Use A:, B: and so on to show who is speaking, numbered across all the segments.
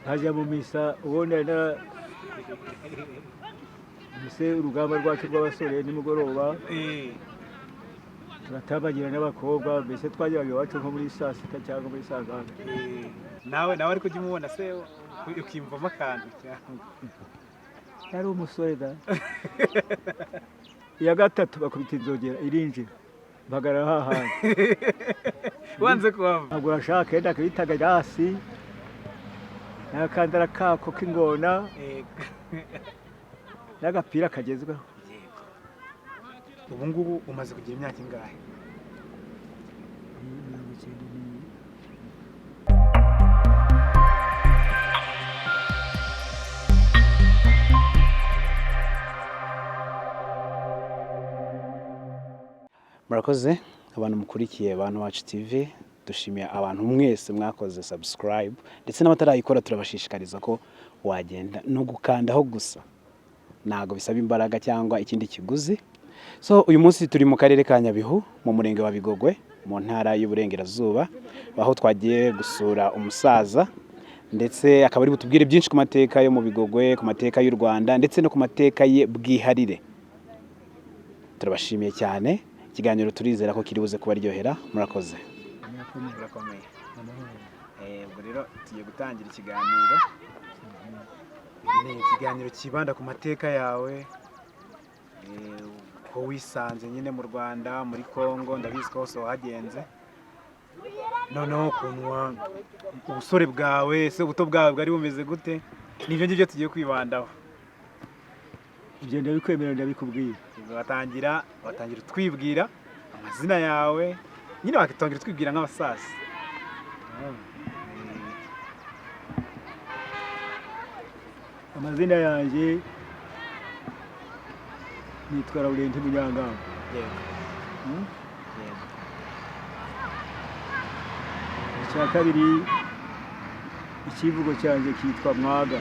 A: nkajya mu misa ubona mise urugamba rwacu rw'abasore nimugoroba turatambagira n'abakobwa mbese twagiraga iwacu nko muri saa sita cyangwa muri saa ngana.
B: nawe ariko ujya umubona se ukimvamo akantu cyangwa
A: yari umusore da. iya gatatu bakubita inzogera irinjira mpagarara hahandi
B: wanze kuhava
A: ntabwo urashaka yenda akabitaga hasi n'akandara kako k'ingona n'agapira kagezweho.
B: ubu ngubu umaze kugira imyaka ingahe? murakoze abantu mukurikiye abantu wacu TV, dushimiye abantu mwese mwakoze subscribe ndetse n'abatarayikora turabashishikariza ko wagenda no gukandaho gusa, ntago bisaba imbaraga cyangwa ikindi kiguzi. So uyu munsi turi mu karere ka Nyabihu mu murenge wa Bigogwe mu ntara y'Uburengerazuba, aho twagiye gusura umusaza ndetse akaba ari butubwire byinshi ku mateka yo mu Bigogwe, ku mateka y'u Rwanda ndetse no ku mateka ye bwiharire. Turabashimiye cyane, ikiganiro turizera ko kiri buze kubaryohera. Murakoze. Murakomeye. Ubwo rero tugiye gutangira ikiganiro. Ni ikiganiro kibanda ku mateka yawe, ko wisanze nyine mu Rwanda, muri Congo, ndabizi ko hose wahagenze. Noneho kunwa ubusore bwawe, se ubuto bwawe bwari bumeze gute? Nivyo ngivyo tugiye kwibandaho.
A: Ibyo ndabikwemerera ndabikubwira.
B: Watangira twibwira amazina yawe, nyine wakitangira twibwira nk'abasaza.
A: Amazina yanjye nitwa Munyangango.
B: Yego.
A: Icya kabiri ikivugo cyanjye kitwa Mwaga.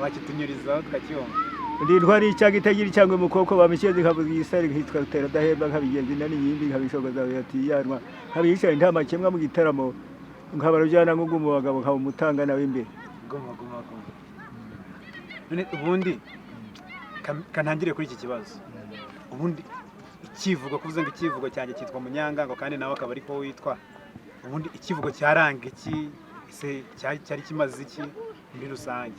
A: Wakitunyurizaho tukacyumva. Ndi ntwari icyaga itagira cyangwa mukoko bamishyeze kavuga isari hitwa rutera dahemba nkabigenzi nani yindi nkabishogoza yati yanwa nkabisha intama kimwe mu gitaramo nkabarujyana ngo mu bagabo nkaba umutanga nawe imbere.
B: Goma. None ubundi kanangire kuri iki kibazo. Ubundi ikivugo kuvuze ngo ikivugo cyanjye cyitwa Munyangango kandi nawe akaba ariko witwa. Ubundi ikivugo cyaranga iki se cyari kimaze iki muri rusange?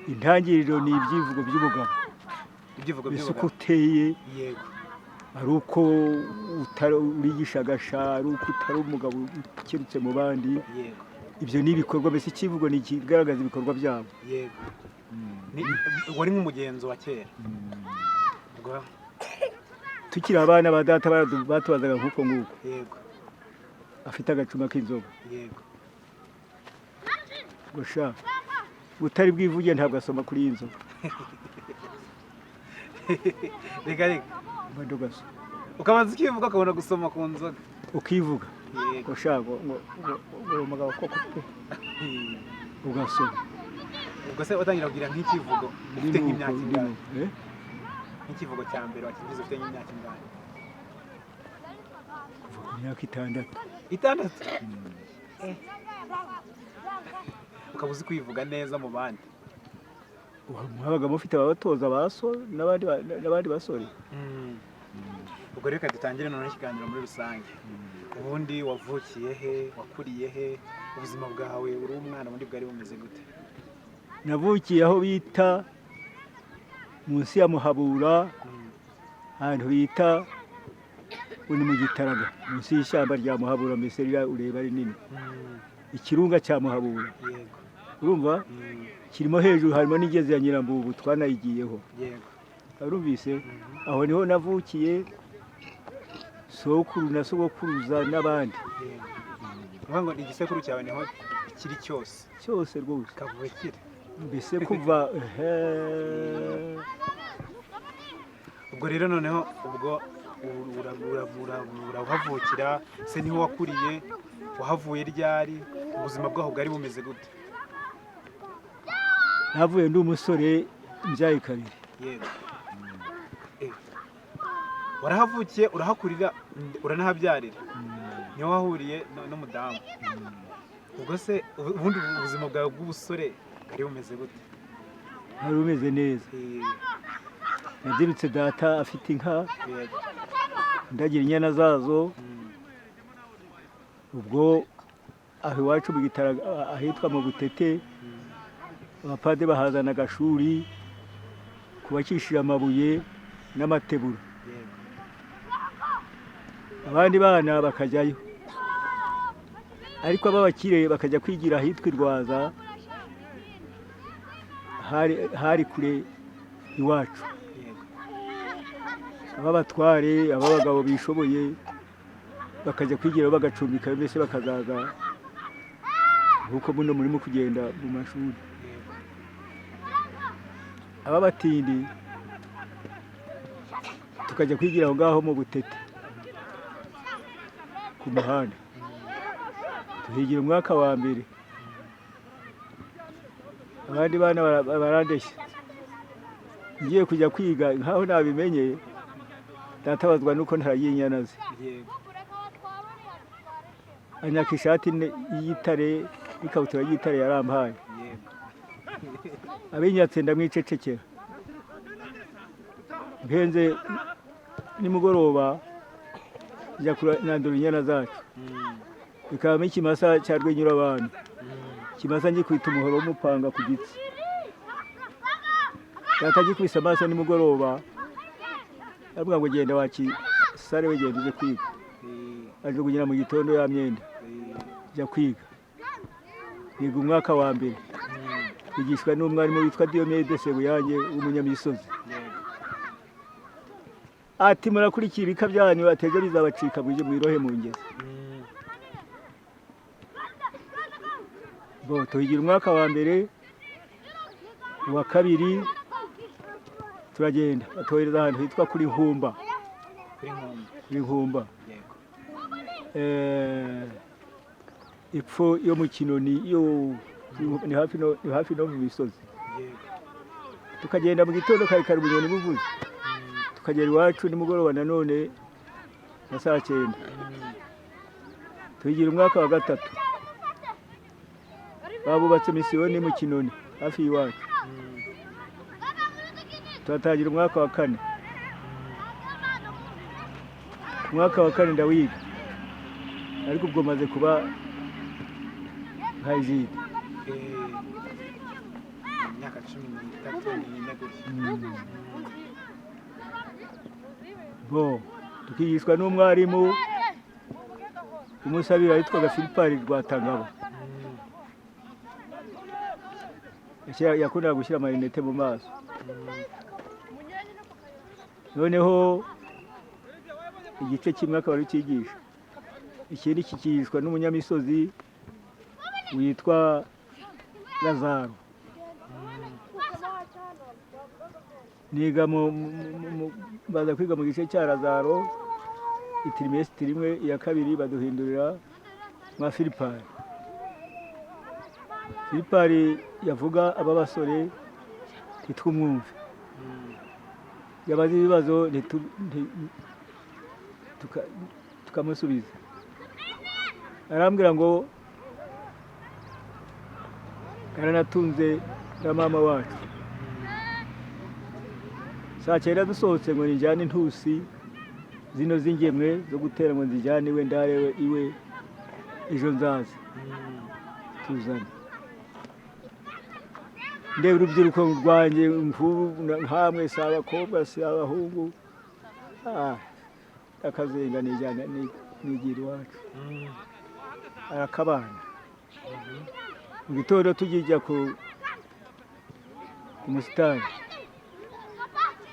A: Intangiriro ni ibyivugo by'ubugabo.
B: Ibyivugo by'ubugabo.
A: Uteye.
B: Yego.
A: Ari uko urigishagasha, ari uko utari umugabo ukirutse mu bandi.
B: Yego.
A: Ibyo ni ibikorwa mbese ikivugo ni kigaragaza ibikorwa byabo.
B: Yego. Wari nk'umugenzo wa kera.
A: Tukiri abana ba data batubazaga nk'uko nguko.
B: Yego.
A: Afite agacuma k'inzoga.
B: Yego.
A: Gusha utari bwivuge ntabwo asoma kuri iyi nzoga.
B: Reka
A: Badogaso.
B: ukabanza ukivuga ukabona gusoma ku nzoga.
A: Ukivuga.
B: Yego.
A: Gusha ngo umugabo koko ugasoma.
B: Ubwo se utangira kugira nk'ikivugo ufite nk'imyaka ingahe? Nk'ikivugo cya mbere wakivuze ufite nk'imyaka ingahe?
A: Kuva ku myaka
B: 6. Ukabuzi kwivuga neza mu bandi.
A: Mwabaga mufite abatoza baso n'abandi basore.
B: Ubwo reka dutangire none ikiganiro muri rusange. Ubundi wavukiye he, wakuriye he, ubuzima bwawe uri umwana ubundi bwari bumeze gute?
A: Navukiye aho bita munsi ya Muhabura, ahantu bita uni mu Gitaraga, munsi y'ishyamba rya Muhabura mbese ureba ari nini. Ikirunga cya Muhabura.
B: Yego.
A: Urumva? Kirimo hejuru harimo n'igezi ya Nyirambubu twanayigiyeho.
B: Yego.
A: Urumvise? Aho niho navukiye, sokuru na sogokuruza n'abandi.
B: Yego. Ngo igisekuru cyawe niho kiri cyose.
A: Cyose rwose.
B: Kavuye kire.
A: Mbese kuva
B: ubwo rero noneho ubwo uravukira se niho wakuriye, wahavuye ryari, ubuzima bwaho bwari bumeze gute?
A: Navuye ndi umusore mbyaye kabiri.
B: Yego. Warahavukiye urahakurira uranahabyarira. niho wahuriye n'umudamu. Ubwo se ubundi ubuzima bwawe bw'ubusore bwari bumeze gute?
A: Wari umeze neza. Nabyirutse data afite inka, ndagira inyana zazo. Ubwo aho iwacu mu Gitaraga ahitwa mu Butete, abapadiri bahazana agashuri kubakishije amabuye n'amatebura, abandi bana bakajyayo, ariko ab'abakire bakajya kwigira ahitwa i Rwaza, hari kure iwacu. Ab'abatware, ab'abagabo bishoboye bakajya kwigira bagacumbika, mbese bakazaza nk'uko muno murimo kugenda mu mashuri. Ab'abatindi tukajya kwigira aho ngaho mu Butete ku muhanda, tuhigira umwaka wa mbere. Abandi bana barandeshya, ngiye kujya kwiga nkaho nabimenye, ndatabazwa nuko ntaragiye inyana ze. Anyaka ishati y'igitare n'ikabutura y'igitare yarampaye, abinyatse ndamwicecekera. Mpenze nimugoroba njya kurandura inyana zacu, bikabamo ikimasa cya Rwenyura abantu. Ikimasa ngikubita umuhoro w'umupanga ku giti, data gikubise amaso nimugoroba, aravuga ngo genda wakisare we, genda uje kwiga. Ajugunyira mu gitondo ya myenda, jya kwiga. Niga umwaka wa mbere, yigishwa n'umwarimu witwa Diomede Sebuyange w'umunyamisozi. Ati murakurikira ibika byanyu, ateze bizabacika muje mwirohe mu ngezi. Bo tuhigira umwaka wa mbere, uwa kabiri turagenda batohereza ahantu hitwa kuri Nkumba. Kuri Nkumba ipfo yo mu Kinoni, yo ni hafi no mu misozi. Tukagenda mu gitondo kare kare ubunyoni buvuze, tukagera iwacu nimugoroba nanone na saa 9. Tuhigira umwaka wa gatatu, babubatse misiyoni mu Kinoni hafi iwacu. Turatangira umwaka wa 4. Umwaka wa 4 ndawiga, ariko ubwo maze kuba nka Izidi. Imyaka 13 bo tukigishwa n'umwarimu umusabira yitwaga Philipari Rwatangabo. Yakundaga gushyira amarinete mu maso. Noneho igice kimwe akaba ari cyigisha, ikindi kikigishwa n'umunyamisozi witwa Lazaro. Niga baza kwiga mu gice cya Lazaro, itirimesitiri imwe, iya kabiri baduhindurira nka Philipari. Philipari yavuga aba basore ntitwumwumve, yabaza ibibazo tukamusubiza. Arambwira ngo yaranatunze na mama wacu. Saa 9 dusohotse ngo nijyane intusi zino zingemwe zo gutera ngo nzijyane iwe ndarewe iwe, ejo nzaza tuzane. Ndebe urubyiruko rwanjye nkamwe, si abakobwa si abahungu, akazenga nijyana nigira iwacu. Arakabana. Mu gitondo tujya ku musitani,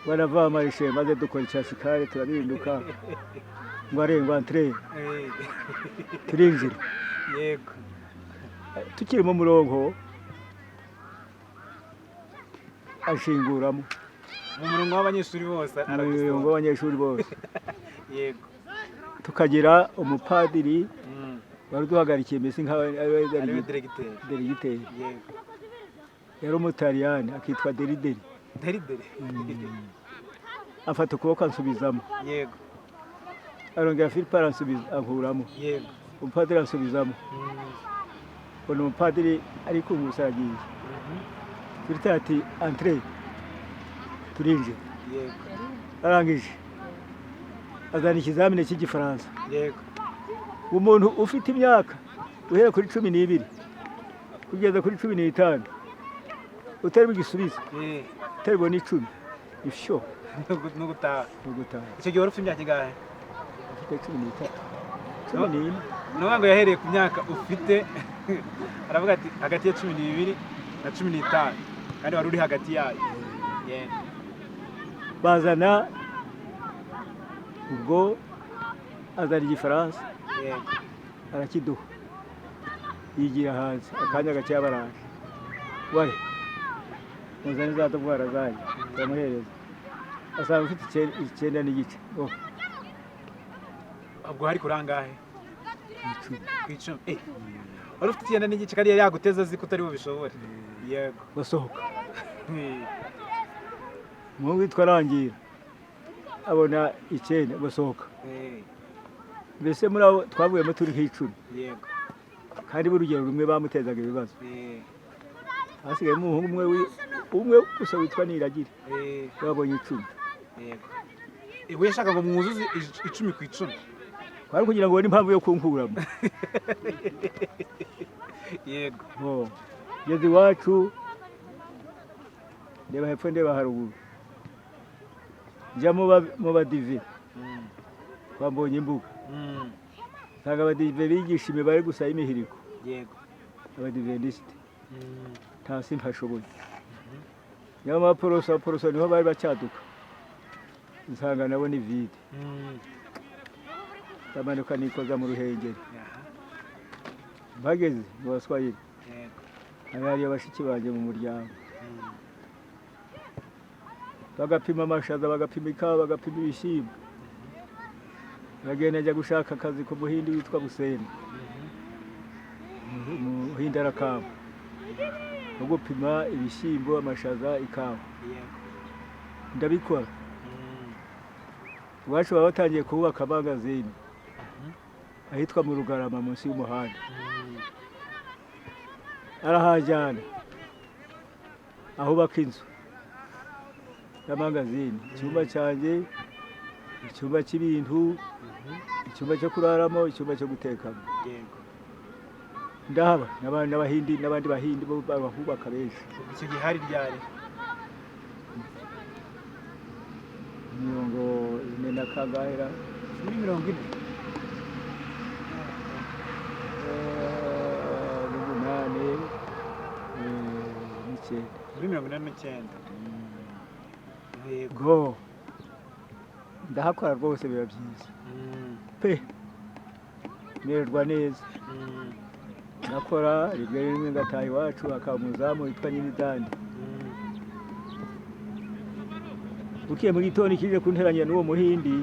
A: barava amarishe maze dukora icyasikare, turarinduka ngo arenga entre turinjira.
B: Yego.
A: Tukiri mu murongo ashinguramo
B: mu murongo w'abanyeshuri bose,
A: umurongo w'abanyeshuri bose.
B: Yego.
A: Tukagira umupadiri wari duhagarikiye, mbese
B: deregiteri. Yego.
A: Yari umutaliyani akitwa Derideri.
B: Derideri.
A: Afata ukuboko ansubizamo.
B: Yego.
A: arongera Philippe aransubiza ankuramo
B: yego
A: umupadiri ansubizamo ubona umupadiri ari kungusa yagiye Philippe ati entre turinje
B: yego
A: arangije azana ikizamini cy'igifaransa
B: yego
A: umuntu ufite imyaka uhera kuri 12 kugeza kuri 15 utari bugisubiza utari bone 10 ifyo
B: no gutaha icyo gihe wari ufite imyaka ingahe?
A: Ufite 13
B: ngo yahereye ku myaka ufite aravuga ati hagati ya 12 na 15 kandi wari uri hagati yayo
A: bazana ubwo azana igifaransa arakiduha yigira hanze akanya gake y'abaraje wari muzane za ndwara zanyu turamuhereza asanga ufite 9 n'igice
B: ubwo hari kurangahe? 10 wari ufite 9 n'igice kandi yari yaguteza azi ko utari bubishobore yego
A: basohoka mu witwa Rangira abona 9 basohoka mbese muri abo twavuyemo turi nk'icumi
B: yego
A: kandi burugero rumwe bamutezaga ibibazo hasigaye umuhungu umwe gusa witwa Niragire babonye 10
B: yego iwe yashaka ngo mwuzuze 10 ku 10
A: kwari kugira ngo ni impamvu yo kunkuramo
B: yego
A: yezi wacu ndeba hepfo ndeba haruguru njya mu badive bambonye imbuga sanga abadive bigisha imibare gusa y'imihiriko
B: yego
A: abadiventisite ntasi ntashoboye nyama poroso niho bari bacyaduka nsanga nabo ni vide ndamanuka nikoza mu ruhengeri bageze mu Baswahili hari abashiki banje mu muryango bagapima amashaza bagapima ikawa bagapima ibishyimbo bagenda ajya gushaka akazi ku muhindi witwa Buseni umuhindi arakamba no gupima ibishyimbo amashaza ikawa ndabikora iwacu baba batangiye kubaka amangazini ahitwa mu Rugarama munsi y'umuhanda arahajyana aho baka inzu y'amangazini icyumba cyanjye icyumba cy'ibintu icyumba cyo kuraramo icyumba cyo gutekamo ndahaba n'abandi bahindi bo bahubaka benshi
B: icyo gihe hari ryari
A: mirongo ine na kangahera
B: muri 40 muri 49
A: yego ndahakora rwose biba byiza pe mererwa neza nakora rimwe ngataha iwacu akamuzamu witwa Nyimidandi ukiye mu gitondo kije kunteranya n'uwo muhindi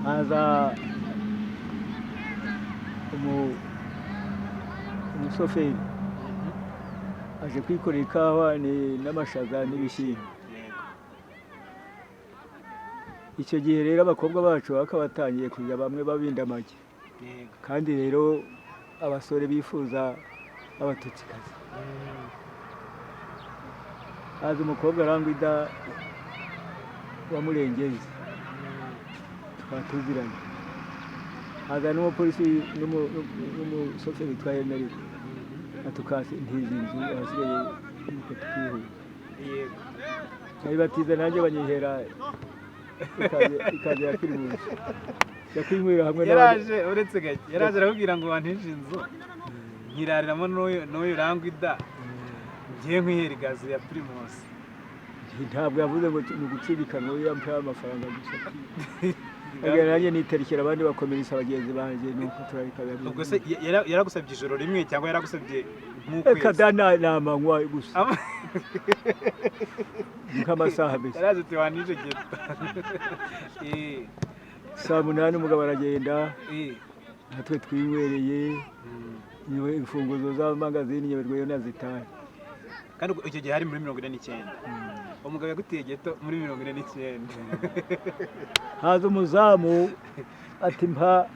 A: haza umusoferi aje kwikorera ikawa n'amashaza n'ibishyimbo icyo gihe rero abakobwa bacu bakabatangiye kujya bamwe babinda amagi kandi rero abasore bifuza abatutsikazi haza umukobwa arangwida wamurengezi twatuziranye haza n'umupolisi n'umusoferi witwa Henry atukase ntizi nzu abasigaye nuko tukihuye yego batiza nanjye banyihera ikaze yakiri munsi yakwinywera hamwe
B: yaraje uretse gake yaraje arakubwira ngo wantije inzu nkirariramo n'uyu Rangwida ngiye nkwihera igazi ya Primus
A: ntabwo yavuze ngo ni ugucibikana we yampaye amafaranga gusa nanjye niterikira abandi bakomerisa abagenzi banjye nuko turabikabira
B: ubwo se yaragusabye ijoro rimwe cyangwa yaragusabye nk'ukwezi
A: kadana namanywa gusa nk'amasaha mbese
B: yaraje ati wanije gito
A: saa 8 umugabo aragenda natwe twinywereye niwe imfunguzo z'amangazini nyeberweyo nazitaye
B: kandi icyo gihe hari muri 49 umugabo yagutiye geto muri 49.
A: haza umuzamu ati mpa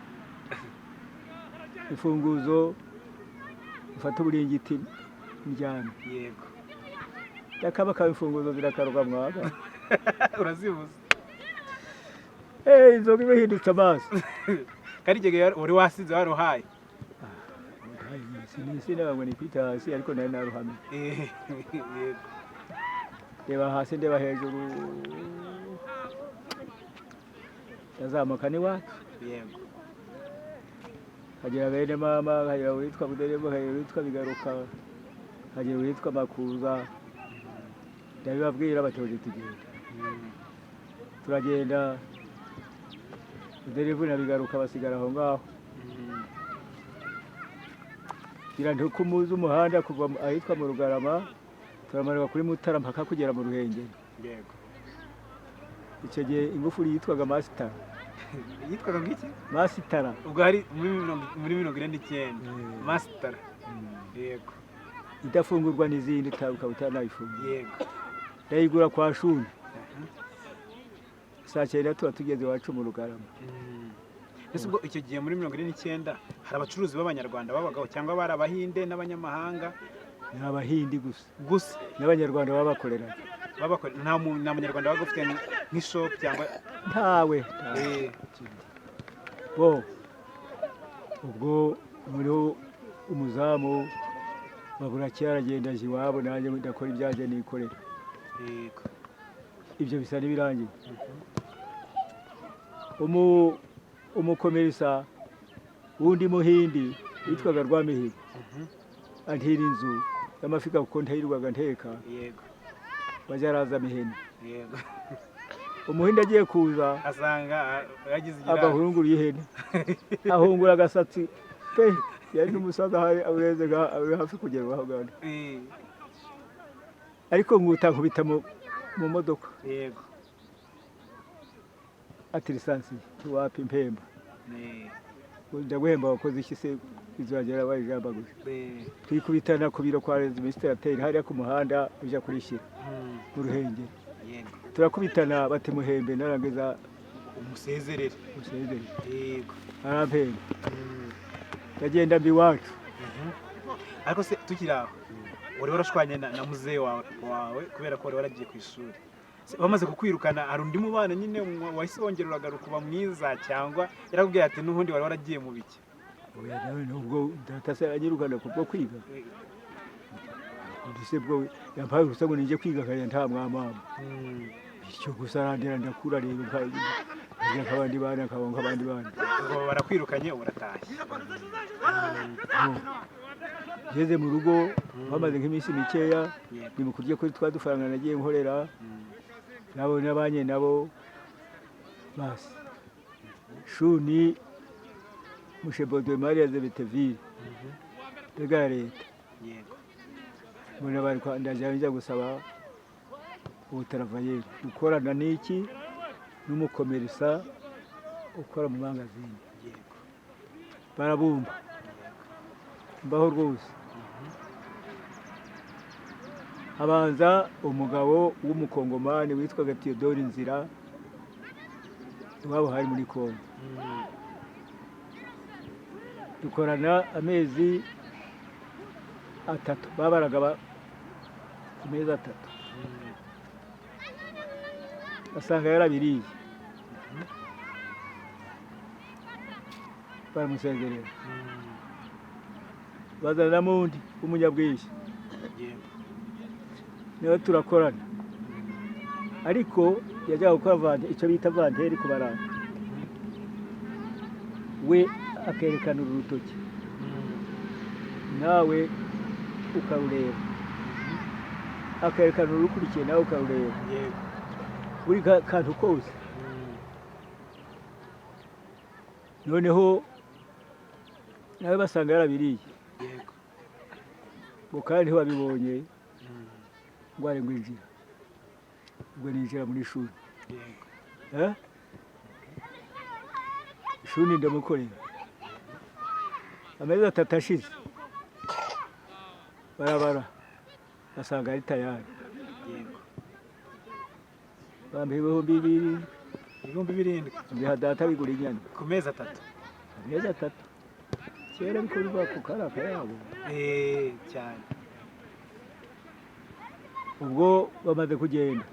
A: imfunguzo ufata uburingiti njyana.
B: Yego.
A: Yakaba ka imfunguzo zirakaruka mwaga.
B: Urazibuze.
A: Inzoga ibihindutse amaso.
B: Karigege uri wasize waruhaye.
A: Sinaba ngo nipita hasi ariko nari naruhamye.
B: Yego.
A: Ndeba hasi ndeba hejuru. Yazamuka ni wacu.
B: Yego.
A: Hagira bene mama, hagira witwa Buderebo, hagira witwa Bigaruka, hagira witwa Makuza. Ndabibabwira batoje tugenda. Turagenda. Buderebo na Bigaruka basigara aho ngaho. Kumuza umuhanda kuva ahitwa mu Rugarama, turamanuka kuri Mutara mpaka kugera mu Ruhengeri.
B: Yego.
A: Icyo gihe ingufuri yitwaga Master.
B: Yitwaga ngiki?
A: Master.
B: Ubwo hari muri 49. Master. Yego.
A: Idafungurwa n'izindi utabuka utanayifunga.
B: Yego.
A: Ndayigura kwa Shuni. Saa 9 tuba tugeze iwacu mu Rugarama.
B: Ese ubwo icyo gihe muri 49 hari abacuruzi b'abanyarwanda babagaho cyangwa bari abahinde n'abanyamahanga?
A: Ni abahindi gusa.
B: Gusa
A: n'abanyarwanda babakorera.
B: Nta munyarwanda wabaga ufite nk'ishop cyangwa
A: ntawe. Bo ubwo muri umuzamu babura cyaragenda iwabo nanjye ndakora ibyaje nikorera.
B: Yego.
A: Ibyo bisa n'ibirangiye. Umukomerisa wundi muhindi witwaga Rwamihigo antira inzu y'amafika kuko ntayirwaga nteka.
B: Yego.
A: Bajaraza mihene.
B: Yego.
A: Umuhinde agiye kuza
B: asanga yagize igira
A: agahungura ihene ahungura agasatsi pe yari n'umusaza hari ureze hafi kugera aho ganda. Ariko nguta nkubita mu modoka.
B: Yego.
A: Ati lisansi wapi Mpemba. Ndaguhemba wakoze iki se izagera bayijamba gusa. Twikubitana ku biro kwa administrateur hariya ku muhanda uje kurishira mu Ruhengeri.
B: Yego.
A: Turakubitana bati muhembe narangeza
B: umusezerere. Yego.
A: Arampemba. Yagenda mbi wacu.
B: Ariko se tukiraho uri warashwanye na muzehe wawe kubera ko wari waragiye ku ishuri. Bamaze kukwirukana hari undi mubana nyine wahise wongera uragaruka kuba mwiza cyangwa yarakubwiye ati n'ubundi wari waragiye mu biki?
A: Oya nawe nubwo datase anyirukana kubwo kwiga. Ndise bwo yampaye urusago nije kwiga kare nta mwamama. Bityo gusa arandera ndakura rero nkabandi bana nkabonka abandi bana.
B: Ngo barakwirukanye uratashye.
A: Ngeze mu rugo bamaze nk'iminsi mikeya nimukurye kuri twadufaranga nagiye nkorera. Nabo nabanye nabo basi. Shuni Mushebo de Maria de Beteville. Ega leta.
B: Yego.
A: Mbona bari kwa ndaje gusaba ubutaravaye gukorana n'iki n'umukomerisa ukora mu magazine.
B: Yego.
A: Barabumba. Mbaho rwose. Abanza umugabo w'umukongomani witwaga Theodore Nzira wabo hari muri Congo. Dukorana amezi 3 babaraga amezi 3. Asanga yarabiriye. Baramusezerera. Bazana mundi umunyabwishyu.
B: Yego.
A: Niyo turakorana. Ariko yajya gukora vande icyo bita vanteri kubarana. We akerekana urutoki. Nawe ukarureba. Akerekana urukurikiye nawe ukarureba.
B: Yego.
A: Buri kantu kose. Noneho nawe basanga yarabiriye.
B: Yego.
A: Ngo kandi babibonye ngo ari ngwinjira. Ubwo ninjira muri shuri.
B: Yego.
A: Shuri ndamukorera. Amezi 3 ashize. Barabara. Basanga ari tayari.
B: Yego.
A: bampa ibihumbi bibiri.
B: ibihumbi birindwi
A: Mbiha data bigura inyana.
B: ku mezi atatu.
A: Amezi atatu. Kera ariko biva ku karaka yabo.
B: Cyane.
A: Ubwo bamaze kugenda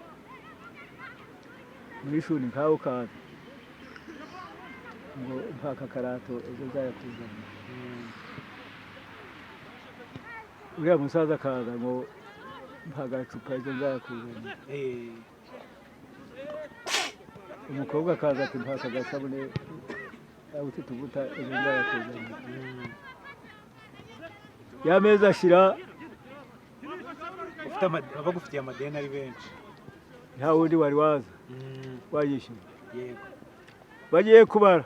A: muri shuri nkaho kaza ngo mpaka karato ejo nzayakuzanira. Uriya musaza akaza ngo mpaka gacupa ejo nzayakuzanira. Umukobwa akaza ati mpaka agasabune ufite utuvuta ejo nzayakuzanira. Ya mezi ashira
B: abagufitiye amadeni ari benshi.
A: nta wundi wari waza wayishyura.
B: Yego.
A: Bagiye kubara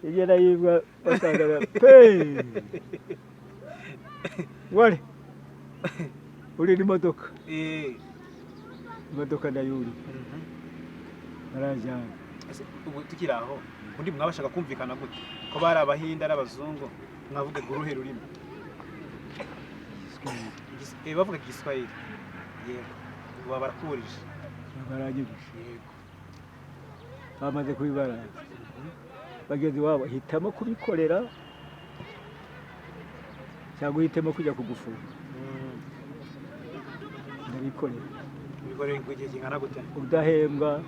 A: igenda yibwa basangana pe wari uri n'imodoka. Imodoka ndayuri barajyana.
B: Ubu tukiri aho undi mwabashaga kumvikana gute ko bari abahinda n'abazungu mwavuga uruhe rurimi? Bavuga Igiswahili. Yego. Ubu barakurije.
A: Baranyigije. Yego. Bamaze kubibara bageze iwabo hitamo kubikorera cyangwa uhitemo kujya kugufunga. Ndabikorera.
B: Bikorera igihe kingana gute?
A: Udahembwa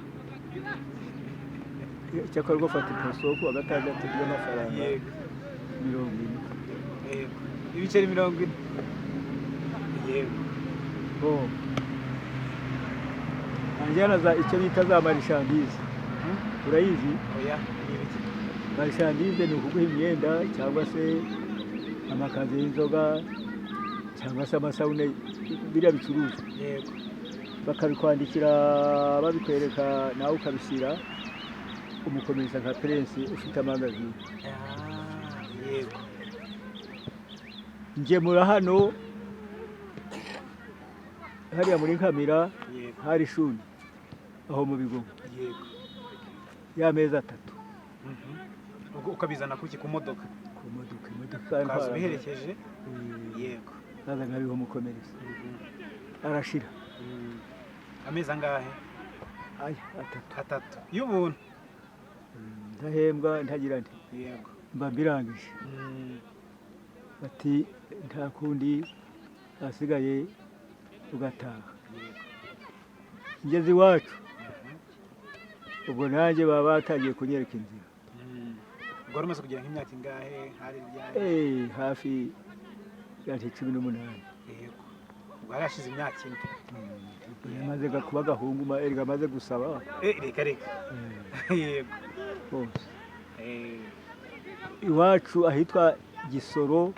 A: cyakora gufata iposoko wa gatandatu y'amafaranga 40.
B: Yego. Ibiceri 40. Yego.
A: Anjyana za icyo bita za marishandize. Urayizi?
B: Oya, n'ibiki?
A: Marishandize ni ukuguha imyenda cyangwa se amakazi y'inzoga cyangwa se amasabune biriya bicuruzwa.
B: Yego.
A: Bakabikwandikira babikwereka nawe ukabishyira umukomerisa nka Prince ufite amangazini.
B: Yego.
A: Ngemura hano hariya muri kamera hari ishuri aho mu bigo.
B: Yego.
A: Y'amezi atatu.
B: Ukabizana kuki ku modoka?
A: Ku modoka. Imodoka
B: kaza biherekeje. Yego.
A: Naza nkabiho umukomerisa. Arashira. Amezi
B: angahe? Atatu. Y'ubuntu.
A: Ndahembwa ntagira nti.
B: Yego.
A: Mba mbirangije. Ati nta kundi asigaye ugataha. Ngeze iwacu ubwo nanjye baba batangiye kunyereka inzira.
B: Ubwo wari umaze kugira nk'imyaka ingahe? Hari ryari?
A: Hafi ya 18.
B: Yego. Ubwo harashize imyaka ine.
A: Yamaze kuba gahungu erega amaze gusaba.
B: Reka. Yego.
A: Bose. Iwacu ahitwa Gisoro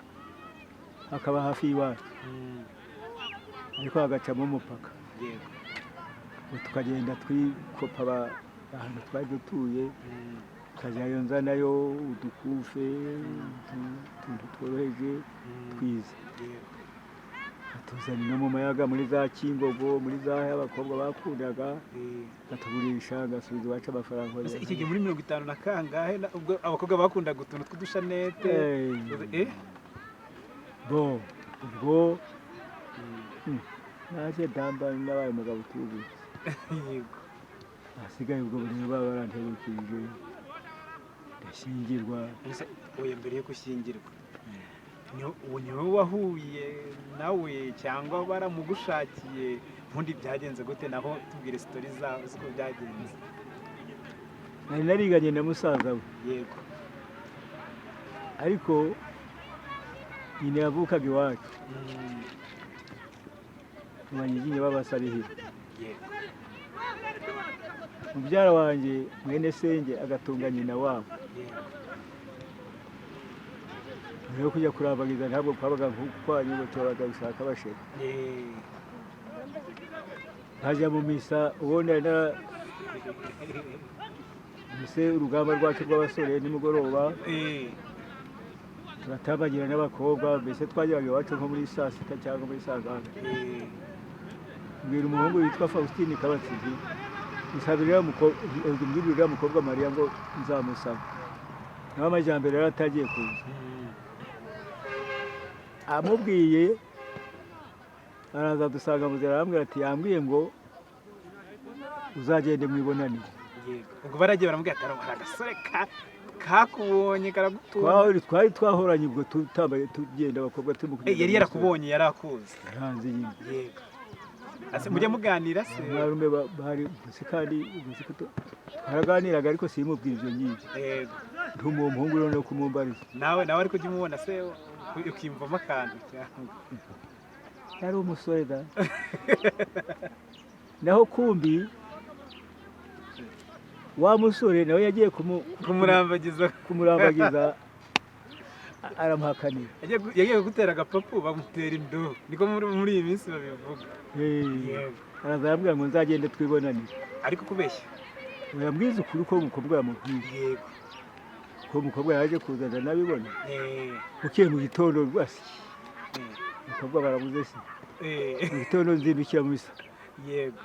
A: hakaba hafi y'iwacu. Ariko hagacamo umupaka.
B: Yego.
A: Tukagenda twikopa ahantu twari dutuye tukajyayo nzanayo udukufe utuntu tworoheje twiza. Batuzana no mu mayaga muri za Kingogo muri za abakobwa bakundaga batugurisha ngasubiza iwacu amafaranga.
B: Iki gihe muri 50 na kangahe ubwo abakobwa bakundaga utuntu tw'udushanete.
A: Ubwo naje damba n'abaye mugabo tuzi.
B: Yego.
A: Asigaye ubwo buri baba barantegekije ndashingirwa.
B: Oya mbere yo gushyingirwa niwe wahuye nawe cyangwa baramugushakiye ubundi byagenze gute? Naho tubwire story zawe ziko byagenze.
A: Nari nariganye na musaza we.
B: Yego.
A: Ariko nyine yavukaga iwacu. Abanyiginya babasarihira.
B: Yego.
A: Mubyara wanjye mwene senge agatunga nyina wabo. Rero kujya kurabagiza ntabwo kwabaga nk'ukwanyu ngo tubaga gushaka basheka. Hajya mu misa ubona na mise urugamba rwacu rw'abasore nimugoroba. Turatabagira n'abakobwa mbese twajyaga iwacu nko muri saa sita cyangwa muri saa ngana. Mbwira umuhungu witwa Faustine Kabatsizi isabirira mukobwa Maria ngo nzamusaba. Naho amajyambere yaratagiye kuza. Amubwiye araza dusanga mu nzira arambwira ati yambwiye ngo uzagende mwibonanire.
B: yego ubwo baragiye baramubwira ati hari agasore kakubonye karagutura
A: twari twahoranye ubwo tutambaye tugenda abakobwa turimo kugenda.
B: yari yarakubonye yarakuzi
A: hanze nyine.
B: yego ase mujye muganira se
A: barume bari gusa kandi haraganiraga ariko simubwira ibyo ngibyo.
B: yego
A: ntumuwo muhungu rero no kumumbariza.
B: nawe ariko ujye umubona se ukimvamo akantu cyangwa
A: yari umusore da. naho kumbi wa musore nawe yagiye kumurambagiza aramuhakanira.
B: yagiye gutera agapapu bamutera indobo niko muri iyi minsi babivuga.
A: araza arambwira ngo nzagende twibonanire.
B: ariko kubeshya
A: yambwiza ukuri ko umukobwa yamubwiye.
B: yego
A: ko umukobwa yaje kuzana nabibona. ukiye mu gitondo rwose umukobwa barabuze se. mu gitondo nzindukira mu misa.
B: yego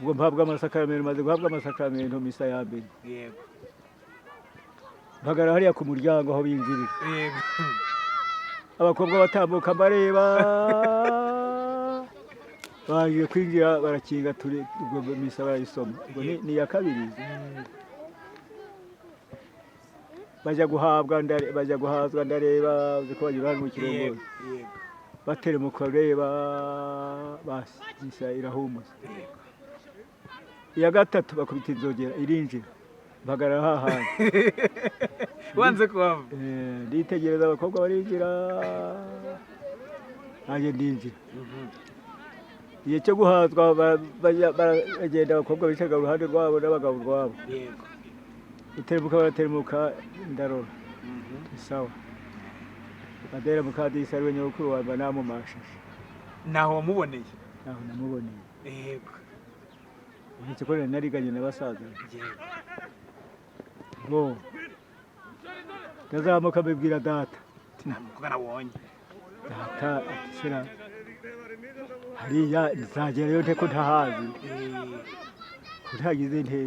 A: ubwo mpabwa amasakaramentu, maze guhabwa amasakaramentu misa ya mbere.
B: yego
A: mpagara hariya ku muryango aho binjirira.
B: yego
A: abakobwa batambuka mbareba bagiye kwinjira barakinga turi ubwo misa barayisoma. ubwo ni iya kabiri. bajya guhazwa ndareba uzi ko banyura hano mu kirongozi. bateremuka reba basi misa irahumuza. iya gatatu bakubita inzogera irinjira mpagarara hahandi.
B: wanze kuhava.
A: nditegereza abakobwa barinjira nanjye ndinjira. igihe cyo guhazwa baragenda abakobwa bicaga uruhande rwabo n'abagabo rwabo. barateremuka ndarora. sawa badera mukadisi ariwe nyokuru wamba namumashashe.
B: naho wamuboneye?
A: naho namuboneye.
B: yego
A: uretse ko nariganye n'abasaza.
B: yego
A: bo ndazamuka mbibwira data.
B: ntabwo nabonye.
A: data ati sera hariya nzagerayo nte ko ntahazi. ko ntagize nte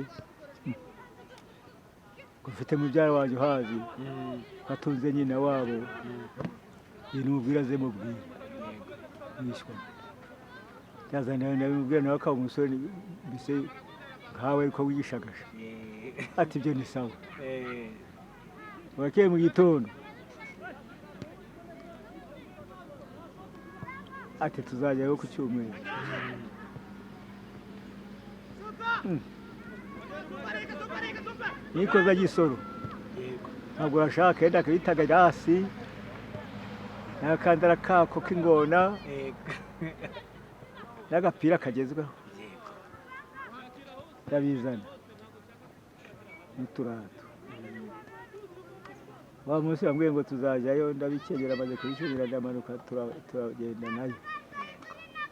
A: ko mfite mubyara wanjye uhazi. atunze nyina wabo. ibintu mubwira ze mubwira. yishwa yazana nabibwira nawe akaba umusore mbese nkawe ariko wigishagasha. ati ibyo ni sawa. wakeye mu gitondo ati tuzajyayo ku cyumweru. nikoza gisoro ntabwo urashaka yenda akabitaga hasi n'akandara kako k'ingona n'agapira kagezweho ndabizana n'uturato. wa munsi bambwiye ngo tuzajyayo ndabikenyera maze kubikenyera ndamanuka turagenda nayo.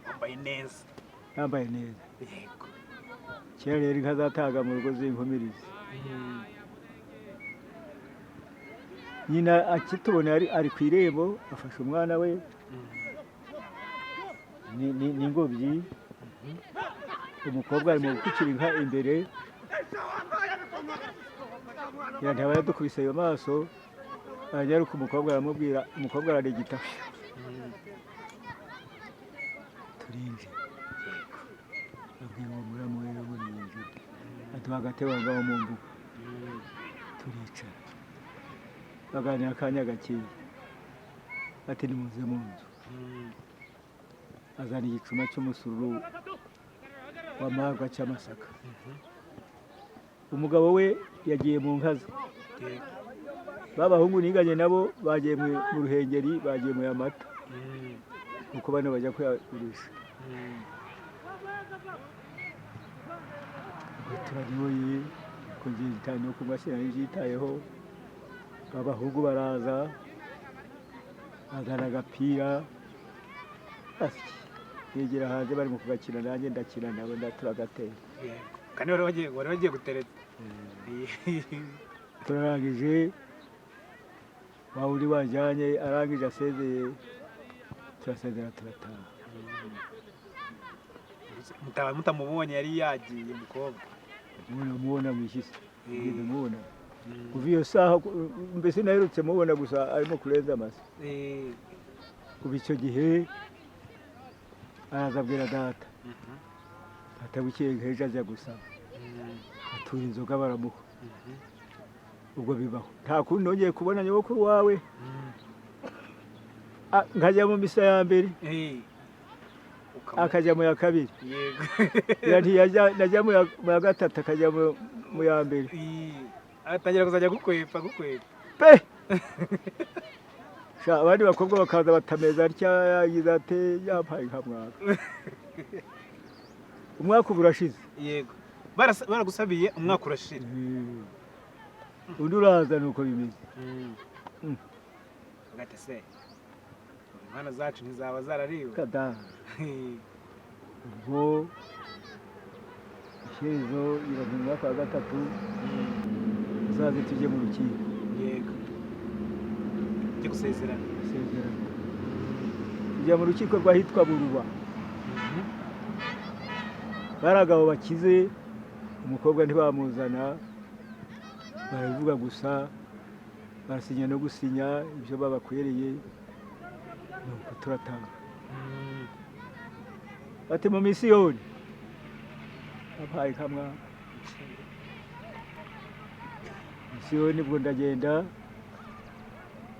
B: wambaye neza.
A: yambaye neza. kera rero inka zataga mu rugo z'inkumirizi. nyina akitubona ari ku irembo afashe umwana we n'ingobyi. umukobwa ari mu gukukira inka imbere. ntaba yadukubise ayo maso. aranyaruka umukobwa aramubwira. umukobwa araregita. turinjira. abwira uwo muramu we muri iyi nzu. aduha agatebe ngaho mu mbuga. turicara baganira akanya gakeya. ati nimuze mu nzu. azana igicuma cy'umusururu w'amagwa cy'amasaka. umugabo we yagiye mu nka ze. b'abahungu niganye nabo bagiye mu ruhengeri, bagiye mu yamata kuko bano bajya kuyagurisha. turaryoye kugenda no kumashyira n'ijitayeho. abahungu baraza bazana agapira yegera hanze barimo kugakina nanjye ndakina nabo turagatera.
B: kandi wari wagiye gutereta.
A: turarangije wa uri wajyanye arangije asezeye turasezera turataha.
B: mutamubonye yari yagiye umukobwa.
A: mubona mwishyise. mubona kuva iyo saha mbese naherutse mubona gusa arimo kurenza amase. kuva icyo gihe araza abwira data data bukeye nk'ejo ajya gusaba atura inzoga baramuha ubwo bibaho nta kundi nongeye kubona nyogokuru wawe nkajya mu misa ya mbere akajya mu ya kabiri najya mu ya gatatu akajya mu ya mbere
B: atangira kuzajya gukwepa
A: pe abandi bakobwa bakaza batameza atya yagize ate yampaye nka mwaka umwaka ubu urashize
B: yego baragusabiye umwaka urashira
A: undi uraza nuko bimeze
B: ugate se inkono zacu ntizaba zarariwe
A: kada ubwo iherezo iba mu mwaka wa gatatu uzaze tujye mu rukiko
B: yego tujye gusezerana
A: tujya mu rukiko rw'ahitwa Buruba bari abagabo bakize umukobwa ntibamuzana barabivuga gusa barasinya no gusinya ibyo babakwereye nuko turatanga bati mu misiyoni abaye kamwa misiyoni ubwo ndagenda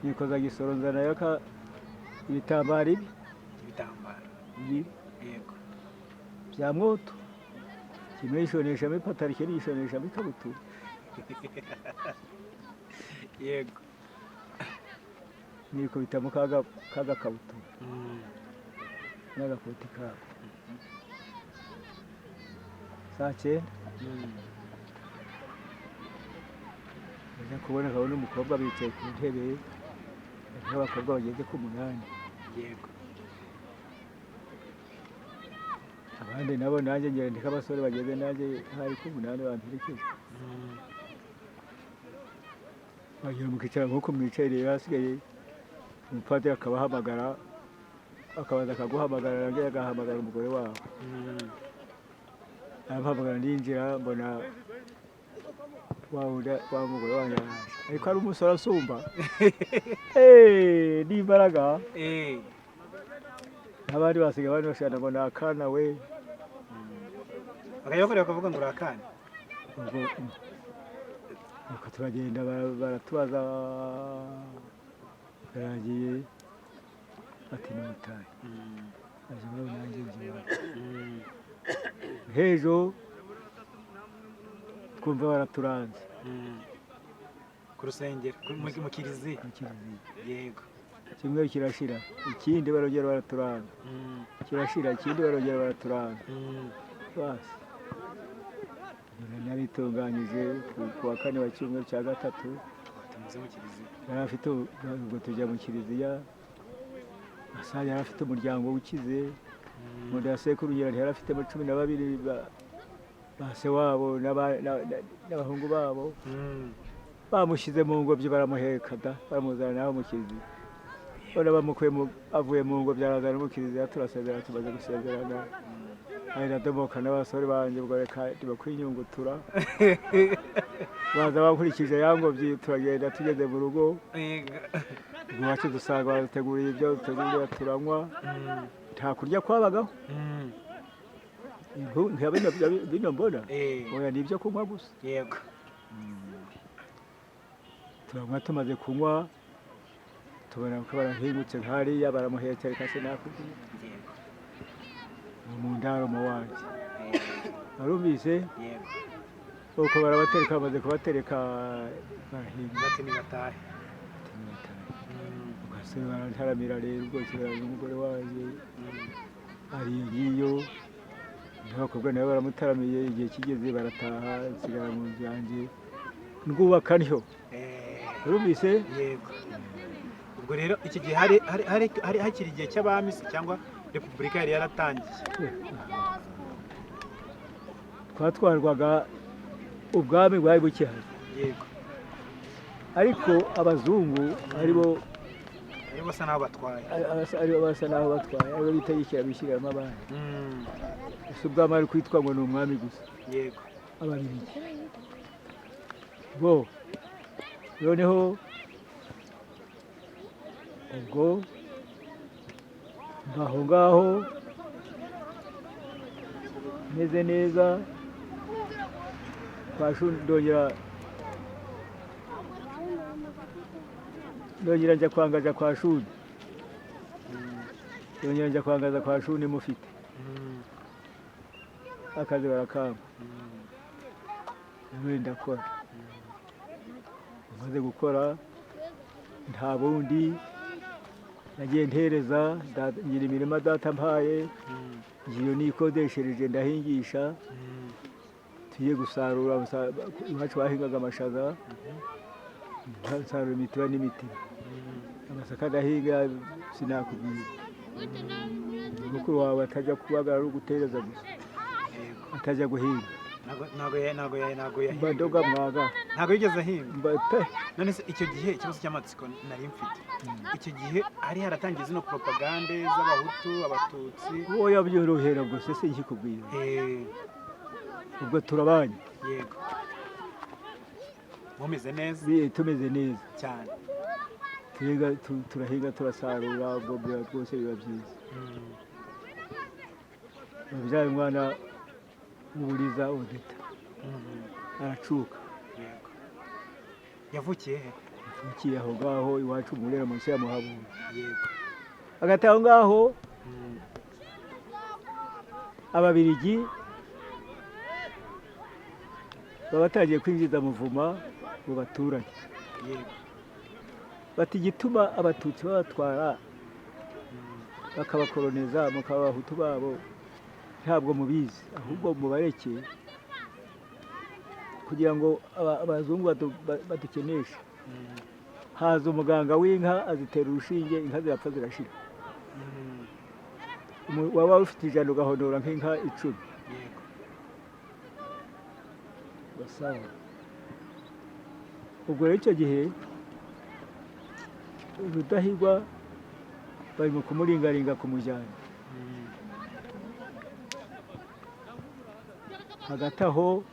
A: nikoza gisoro nzana ibitambaro
B: yego
A: bya mwoto kimwe yishoneshamo ipataro ikindi yishoneshamo ikabutura
B: yego
A: nikubitamo kagakabutura n'agakoti kako saa cyenda ajya kubona akabona umukobwa bicaye ku ntebe n'abakobwa bageze ku 8
B: yego
A: abandi nabo nanjye ngera ndika abasore bageze nanjye hari ku 8 bamperekeje bagira mukicara nk'uko mwicaye rero hasigaye umupadiri akabahamagara akabaza akaguhamagara nanjye agahamagara umugore wabo arampamagara ndinjira mbona wa mugore wanjye araje ariko ari umusore asumba n'imbaraga n'abandi basigaye abandi bashana ngo ni akana we
B: bakayakorera bakavuga ngo uri akana
A: nuko turagenda baratubaza baragiye ati n'umutayi aje muri nanjye ngiye hejo twumva baraturanze
B: ku rusengero mu kiliziya yego
A: kimwe kirashira ikindi barongera baraturanga kirashira ikindi barongera baraturanga basi naritunganyije ku wa 4 wa cyumweru cya gatatu
B: tumuze mu kiliziya
A: yari afite ubwo tujya mu kiliziya asanga yari afite umuryango ukize mu nda ya sekuru yari afite 12 base wabo n'abahungu babo bamushyize mu ngobyi baramuheka baramuzana naho mu kiliziya bona bamukuye avuye mu ngobyi arazana mu kiliziya turasezerana tumaze gusezerana ari nadomoka n'abasore banjye ubwo reka ntibakwinyungutura baza bakurikije ya ngobyi turagenda tugeze mu rugo iwacu dusanga baduteguriye ibyo duteguriye turanywa nta kurya kwabagaho bino mbona oya ni ibyo kunywa gusa
B: yego
A: turanywa tumaze kunywa tubona ko barahingutse nk'ariya baramuhetse reka se nakubwiye mu ndaro mu wanjye barumvise uko barabatereka bamaze kubatereka barahinga
B: bati nibatahe
A: ugasore barantaramira rero rwose baraza umugore wanjye ariyo ngiyo n'abakobwa nabo baramutaramiye igihe kigeze barataha nsigara mu nzu yanjye ndwubaka ntyo barumvise
B: yego ubwo rero iki gihe hari hakiri igihe cy'abami cyangwa repubulika yari yaratangiye
A: twatwarwaga ubwami bwari bukihari
B: yego
A: ariko abazungu aribo
B: basa naho batwaye
A: aribo bitegekera bishyiramo abandi gusa ubwami ari kwitwa ngo ni umwami gusa
B: yego
A: ababirigi bo noneho ubwo aho ngaho meze neza kwa shuri ndongera njya kwangaza kwa shuri ndongera njya kwangaza kwa shuri mufite akazi barakamba nawe ndakora maze gukora nta bundi nagiye ntereza ngira imirima data mpaye iyo nikodeshereje ndahingisha tugiye gusarura iwacu bahingaga amashaza nsarura imitiba n'imitima amasaka ndahinga sinakubwira mukuru wawe atajya kubagara ari ugutereza gusa atajya guhinga
B: ntago
A: mbadoga mwaga
B: ntago yigeze ahinga
A: pe
B: none se icyo gihe ikibazo cy'amatsiko nari mfite icyo gihe hari haratangiye zino propagande z'abahutu abatutsi
A: uwo yabyorohera gusa se nkikubwira ubwo turabanye
B: yego mumeze neza
A: tumeze neza
B: cyane
A: turahinga turasarura ubwo rwose biba byiza babyaye umwana w'uburiza odeta aracuka
B: yavukiye he
A: yavukiye aho ngaho iwacu murera munsi ya Muhabura
B: yego
A: hagati aho ngaho Ababirigi baba batangiye kwinjiza muvuma mu baturage bati igituma abatutsi babatwara bakabakoloniza mukaba abahutu babo ntabwo mubizi ahubwo mubareke kugira ngo abazungu badukeneshe haza umuganga w'inka azitera urushinge inka zirapfa zirashira waba ufite ijana ugahonora nk'inka 10 basaba ubwo rero icyo gihe Rudahigwa barimo kumuringaringa kumujyana hagati aho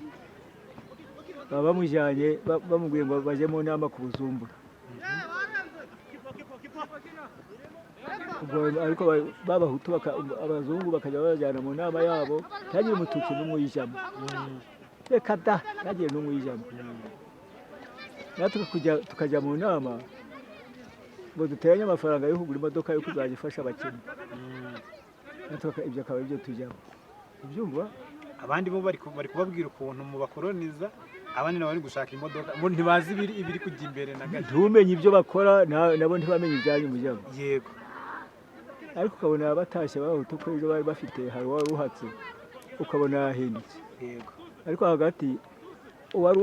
A: baba bamujyanye bamubwiye ngo bajye mu nama ku Bujumbura ariko babahutu abazungu bakajya babajyana mu nama yabo ntagire umututsi n'umwe uyijyamo reka da ntagire n'umwe uyijyamo natwe tukajya mu nama ngo duteranye amafaranga yo kugura imodoka yo kuzajya ifasha abakene natwe ibyo akaba aribyo tujyamo ubyumva
B: abandi bo bari kubabwira ukuntu mu bakoloniza abandi nabo bari gushaka imodoka bo ntibazi ibiri kujya imbere na gato
A: ntumenye ibyo bakora nabo ntibamenye ibyanyu mujyamo
B: yego
A: ariko ukabona batashye bahutu ko ejo bari bafite hari wari uhatse ukabona yahindutse
B: yego
A: ariko hagati uwari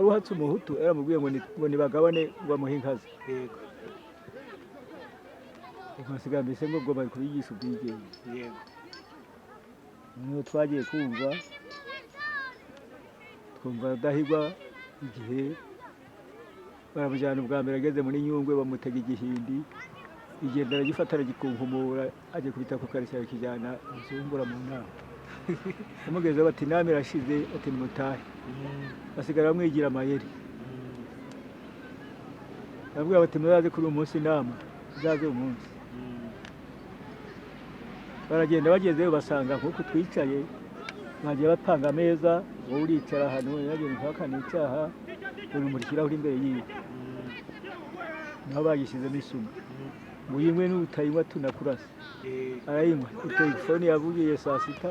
A: uhatse umuhutu yaramubwiye ngo nibagabane bamuhe inkazi
B: yego
A: ubasigaye mbese ngo bari kubigisha ubwigenge
B: yego
A: niyo twagiye kumva twumva Rudahigwa igihe baramujyana ubwa mbere ageze muri Nyungwe bamutega igihindi igenda aragifata aragikunkumura ajya kubita ku karishya kijyana Bujumbura mu nama amugeze bati inama irashize ati nimutahe basigara bamwigira amayeri baravuga bati muzaze kuri uyu munsi inama uzaze umunsi baragenda bagezeyo basanga nk'uko twicaye bagiye bapanga ameza wowe uricara ahantu yagiye ntihakane icyaha urumurikiraho uri imbere yiwe naho bagishyizemo isumo muyinywe n'utayinywa tunakurasa arayinywa telefone yavugiye saa sita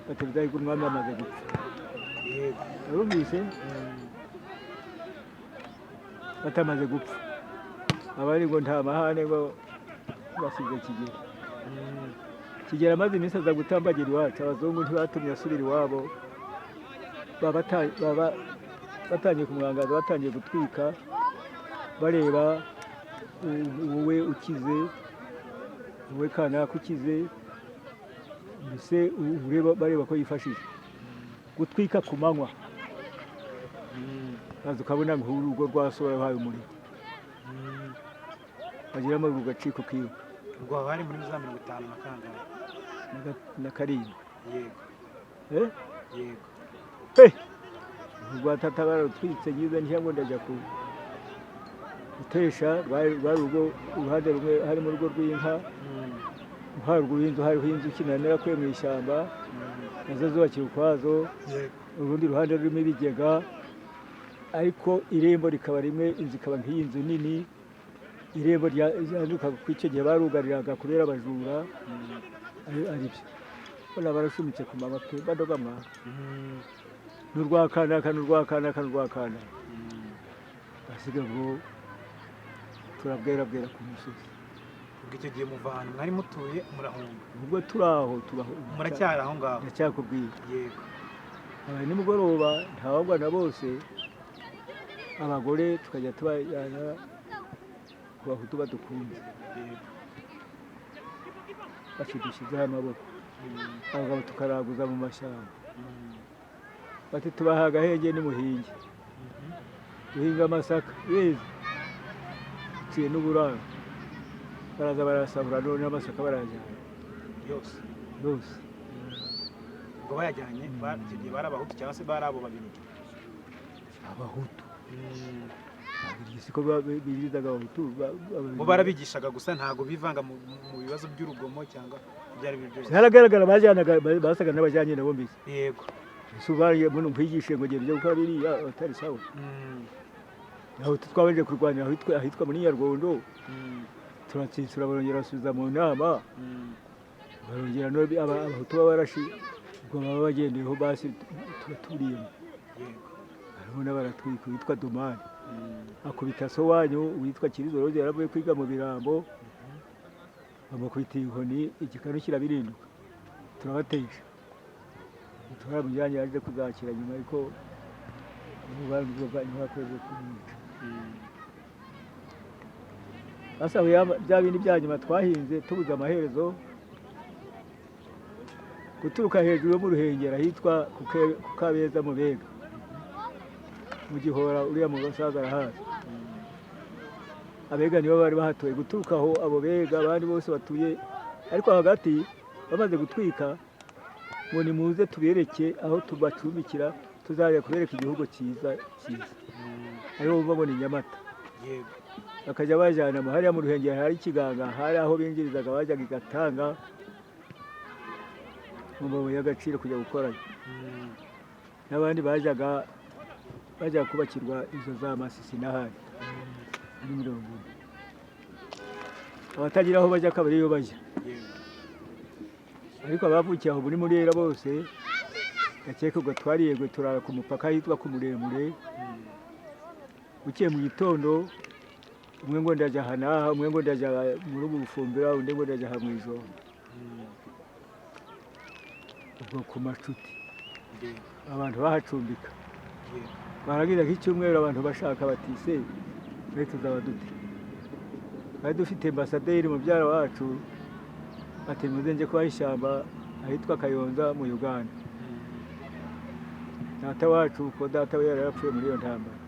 A: batebyaye umwami amaze gupfa urumvise batamaze gupfa abari ngo nta mahane ngo basize kigera amaze iminsi aza gutambagira iwacu abazungu ntibatumye asubira iwabo batangiye kumwangaza batangiye gutwika bareba wowe ukize wowe kanaka ukize mbese bareba ko yifashije gutwika ku manywa maze ukabona nk'urugo rwasohora uhaye umuriro bagiramo rugacika ukiwe
B: ubwo bari muri za 50
A: na karindwi
B: yego
A: yego rwatata barutwitse ngize ntiyango ndajya gutesha bari urugo uruhande rumwe harimo urugo rw'inka haruguru y'inzu hariho inzuki narakuye mu ishyamba nazo zubakiye ukwazo, urundi ruhande rurimo ibigega, ariko irembo rikaba rimwe, inzu ikaba nk'iyi nzu nini. Irembo ryanduka ku icyo gihe barugariraga kubera abajura, ari byo bona barashumitse ku mama pe badoga mwana n'urwakanaka basiga ngo turabwerabwera ku musozi.
B: Ubwo icyo gihe muva ahantu mwari mutuye murahunga?
A: Ubwo turaho
B: muracyari aho ngaho?
A: Ndacyakubwira.
B: Yego.
A: Nimugoroba ntawagwa na bose, abagore tukajya tubajyana ku bahutu badukunze, bashyizeho amaboko, abagabo tukaraguza mu mashyamba, bati tubaha agahenge n'imuhinge, duhinga amasaka yeze uciye n'uburaro, baraza barasahura none amasaka barayajyana
B: yose. Ubwo bayajyanye icyo gihe bari abahutu cyangwa se bari abo babirigi?
A: Abahutu. Siko bigizaga abahutu.
B: Bo barabigishaga gusa ntago bivanga mu bibazo by'urugomo cyangwa byari byose?
A: Haragaragara basaga n'abajyanye nabo mbese.
B: Yego.
A: Subariye muntu mpigishe ngo gende gukora biriya atari sawa. Naho twabaje kurwanya ahitwa muri Nyarwondo. Turatsitsura barongera basubiza mu nama. Barongera no abahutu babarashi ubwo baba bagendeyeho basi turaturiye. Barabona baratwika witwa Domani. Akubita so wanyu witwa Kirizo Rose yaravuye kwiga mu Birambo, bamukubita inkoni igikanu kirabirinduka, turabatesha turamujyanye yaje kuzakira nyuma ariko ububanzi bwanyu bakoze kumwica. Asa bya bindi bya nyuma twahinze tubuze amaherezo, guturuka hejuru yo mu Ruhengera hitwa ku Kabeza mu Bega mu Gihora, uriya Umusaza arahazi. Abega nibo bari bahatoye guturuka aho, abo Bega abandi bose batuye, ariko hagati bamaze gutwika ngo nimuze tubereke aho tubacumbikira, tuzajya kubereka igihugu cyiza. Ariho babona Nyamata. Bakajya bajyana mu hariya mu Ruhengera hari ikiganga, hari aho binjirizaga bajyaga igatanga mu mabuye y'agaciro kujya gukorayo. N'abandi bajya kubakirwa izo za Masisi n'ahandi muri mirongo ine. Abatagira aho bajya akaba ariyo bajya, ariko abavukiye aho muri Murera bose gakeka ubwo twariyegwe turara ku mupaka hitwa ku Muremure. Bukiye mu gitondo umwe ngo ndajya hanaha, umwe ngo ndajya muri ubu bufumbira, undi ngo ndajya mu Ijombo. Ubwo ku Macuti abantu bahacumbika, baragira nk'icyumweru abantu bashaka batise twe tuzaba dute. Bari dufite ambasaderi mubyara wacu ati muze nje kubaha ishyamba ahitwa Kayonza mu Uganda. Data wacu ko data we yarapfuye muri iyo ntambara,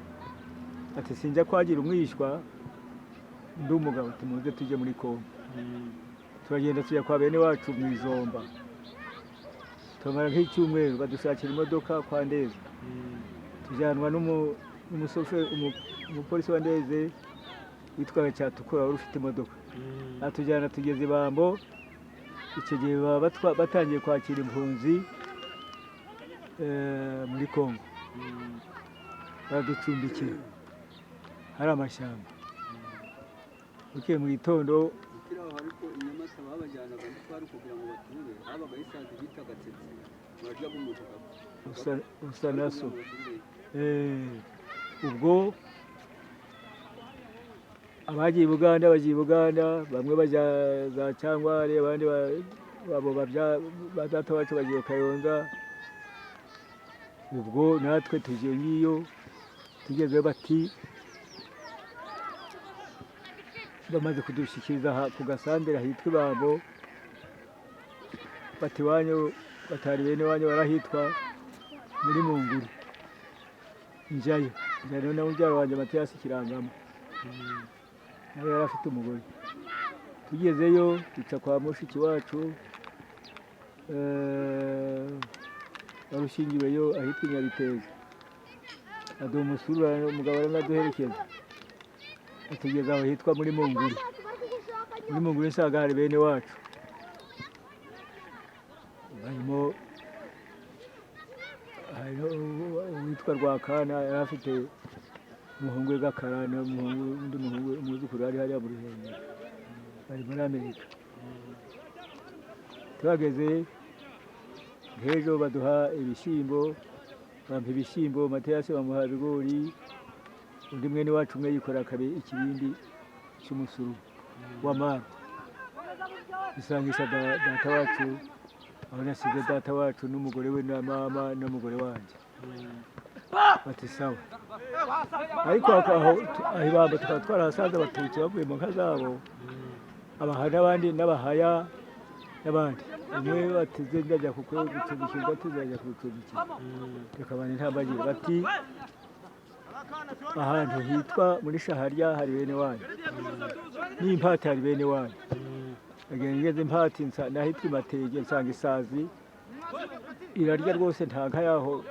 A: ati sinjya kwagira umwishywa ndi umugabo, ati muze tujye muri Congo. Turagenda tujya kwa bene wacu mu Ijomba, tumara nk'icyumweru badushakira imodoka kwa Ndeze, tujyanwa umupolisi wa Ndeze witwaga Cyatukura wari ufite imodoka, atujyana tugeze Ibambo. Icyo gihe baba batangiye kwakira impunzi muri Congo, baraducumbikira hari amashyamba. Bukiye mu gitondo usa naso. Ubwo abagiye Buganda bagiye Buganda, bamwe bajya za Cyangware, abandi abo badata bacu bagiye Kayonza. Ubwo natwe tugiye ngiyo, tugeze bati bamaze kudushyikiriza ku Gasandera hitwa Ibambo, bati wanyu batari bene wanyu barahitwa muri Munguri. Njyayo na mubyara wanjye Matiyasi Kirangamo, nawe yari afite umugore. Tugezeyo duca kwa mushiki wacu warushingiweyo ahitwa Nyabiteza, aduha umusuru, umugabo aranaduherekeza atugeza aho hitwa muri Munguri. Muri Munguri nsanga hari bene wacu harimo uwitwa Rwakana yari afite umuhungu we Gakara n'undi muhungu umwuzukuru yari hariya mu Ruhengeri bari muri Amerika. Tuhageze nk'ejo baduha ibishyimbo, bampa ibishyimbo, Matiyasi bamuha ibigori, undi mwene wacu umwe yikora ikibindi cy'umusuru w'amara. Isangisha data wacu, aho nasize data wacu n'umugore we na mama n'umugore wanjye. Bati sawa. Ariko aho ibamba tukaba twarahasanze abatutsi bavuye mu nka zabo, abaha n'abandi n'abahaya n'abandi. Umwe bateze ndajya kucumbikirwa tuzajya kucumbikira. Tukabana intambagira bati ahantu hitwa muri Shaharya hari bene wanyu, n'impati hari bene wanyu. Ngeze impati nahitwa Imatege nsanga isazi irarya rwose nta nka yaho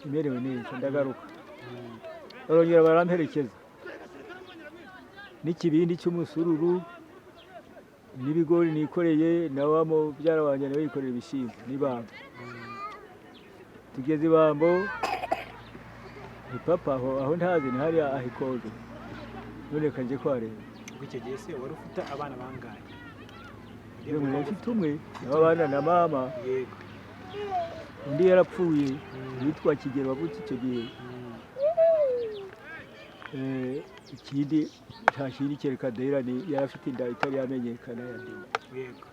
A: imerewe neza. Ndagaruka barongera baramperekeza n'ikibindi cy'umusururu n'ibigori nikoreye, na wa mubyara wanjye nawe yikorera ibishyimbo n'ibamba. Tugeze ibambo ni papa aho ntazi ni hariya ahikoje, none kanje kwareba.
B: Icyo gihe se wari ufite abana bangahe?
A: Yewe mfite umwe n'abana na mama.
B: Yego.
A: Undi yarapfuye yitwa Kigero wavutse icyo gihe. Ikindi nta kindi kereka Dera ni yari afite inda itari yamenyekana yandi. Yego.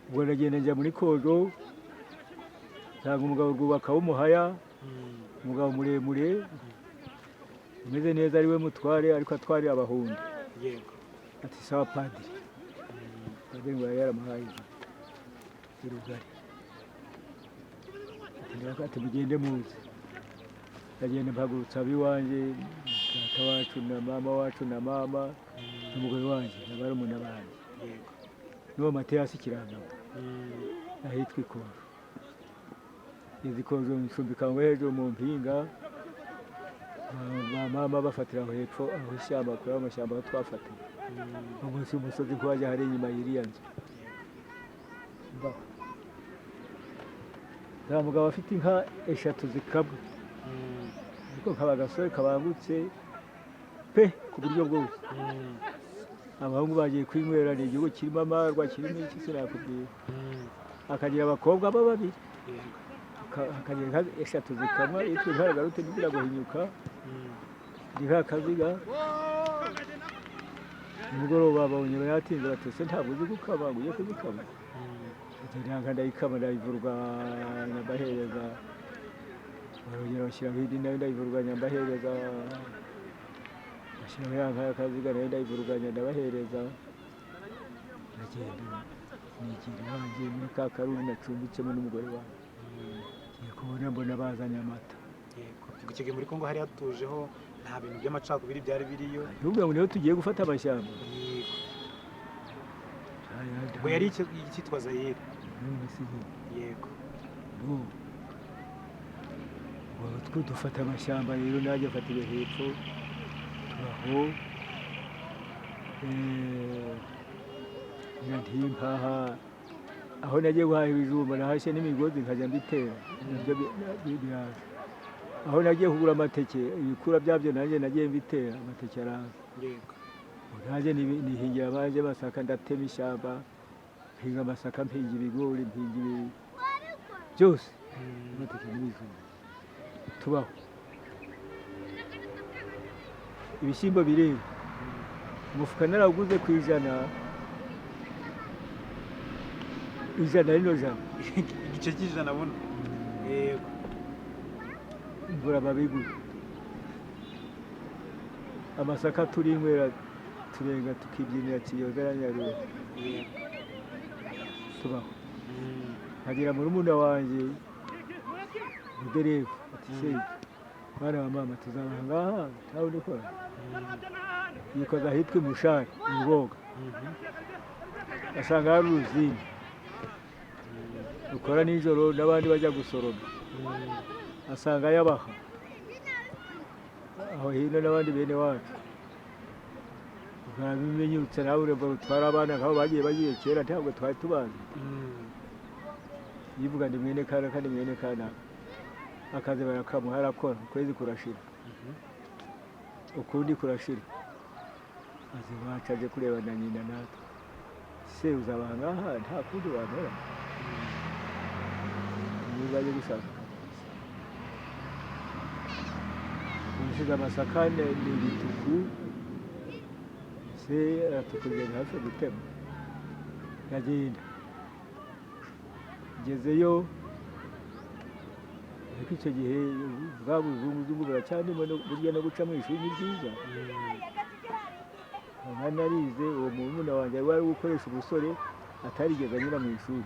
A: Ubwo nagenda njya muri Kongo, nsanga umugabo rwubaka w'umuhaya, umugabo muremure umeze neza ari we mutware, ariko atware abahundi.
B: Yego.
A: Ati sawa padiri. Padiri ngo yaramuhaye irugari. Ati mugende muze. Ndagenda mpagurutsa abiwanje, data wacu na mama wacu na mama n'umugore wanjye n'abarumuna banjye.
B: Yego.
A: Niwo Matiyasi Kirangabo. Ahitwa Ikoro. Izikozo ncumbika ngo hejuru mu mpinga, mama bafatira aho hepfo aho ishyamba kuri amashyamba aho twafatiye. Umunsi w'umusozi nkwajya hari inyuma y'iriya nzu. Nta mugabo afite inka 3 zikabwa, ariko kaba agasore kabangutse pe ku buryo bwose. Abahungu bagiye kwinywera, ni igihugu kirimo amarwa, kirimo iki sinakubwira. Akagira abakobwa babiri, akagira inka 3 zikamwa, itwe ntaragarute ngira guhinyuka. Ndi kaziga umugoroba babonye baratinze batese ntabwo uzi gukama, ngo ugiye kuzikama. Nka ndayikama ndayivurwa nyambahereza, barongera bashyiraho indi nayo ndayivurwa nyambahereza, bashyiraho ya nka y'akaziga nayo ndayivurwa ndabahereza. Ndagenda nigira iwanjye muri ka karuri nacumbitsemo n'umugore wanjye. Ngiye kubona mbona bazanye amata.
B: Yego. Icyo gihe muri Kongo hari hatujeho nta bintu by'amacakubiri byari biriyo.
A: Nubwo ngo niho tugiye gufata amashyamba.
B: Yego. Ngo yari icyitwa Zaire. Yego.
A: Twe dufata amashyamba rero, najya afatira hepfo turaho. Ntimpaha aho nagiye guhaha ibijumba nahashye n'imigozi nkajya mbitera nabyo biraza. Aho nagiye kugura amateke ibikura byabyo nanjye nagiye mbitera, amateke araza.
B: Yego.
A: Nanjye nihingira abanje amasaka, ndatema ishyamba, mpinga amasaka, mpinga ibigori, mpinga byose. Amateke n'ibijumba tubaho. Ibishyimbo bireba, umufuka naraguze ku ijana rino jana.
B: Igice cy'ijana abona. Yego.
A: Imvura babigura. Amasaka turinywera turenga tukibyinira Kiyoza Nyarure. Tubaho. Hagira murumuna wanjye umuderevu ati se bana wa mama tuzabaha ngaha ntawe udukora. Yikoza ahitwa Mushari Uruboga. Asanga hari uruzini rukora nijoro n'abandi bajya gusoroma. Asanga yabaha aho hino n'abandi bene wacu. Bimenyutse nawe urumva utwara abana nk'aho bagiye kera ntabwo twari tubazi. Yivuga ndi mwene kana kandi mwene kana akazi barakamuha arakora ukwezi kurashira ukundi kurashira azi bacaje kureba na nyina natwe se uzabanga aha nta kundi wamera nibaje gushaka umushiga amasaka ni bituku se atukuze hafi gutema yagenda gezeyo ariko icyo gihe bwa buzungu buracyandimo burya no guca mu ishuri ni byiza. Narize uwo murumuna wanjye wari gukoresha ubusore atarigeze anyura mu ishuri.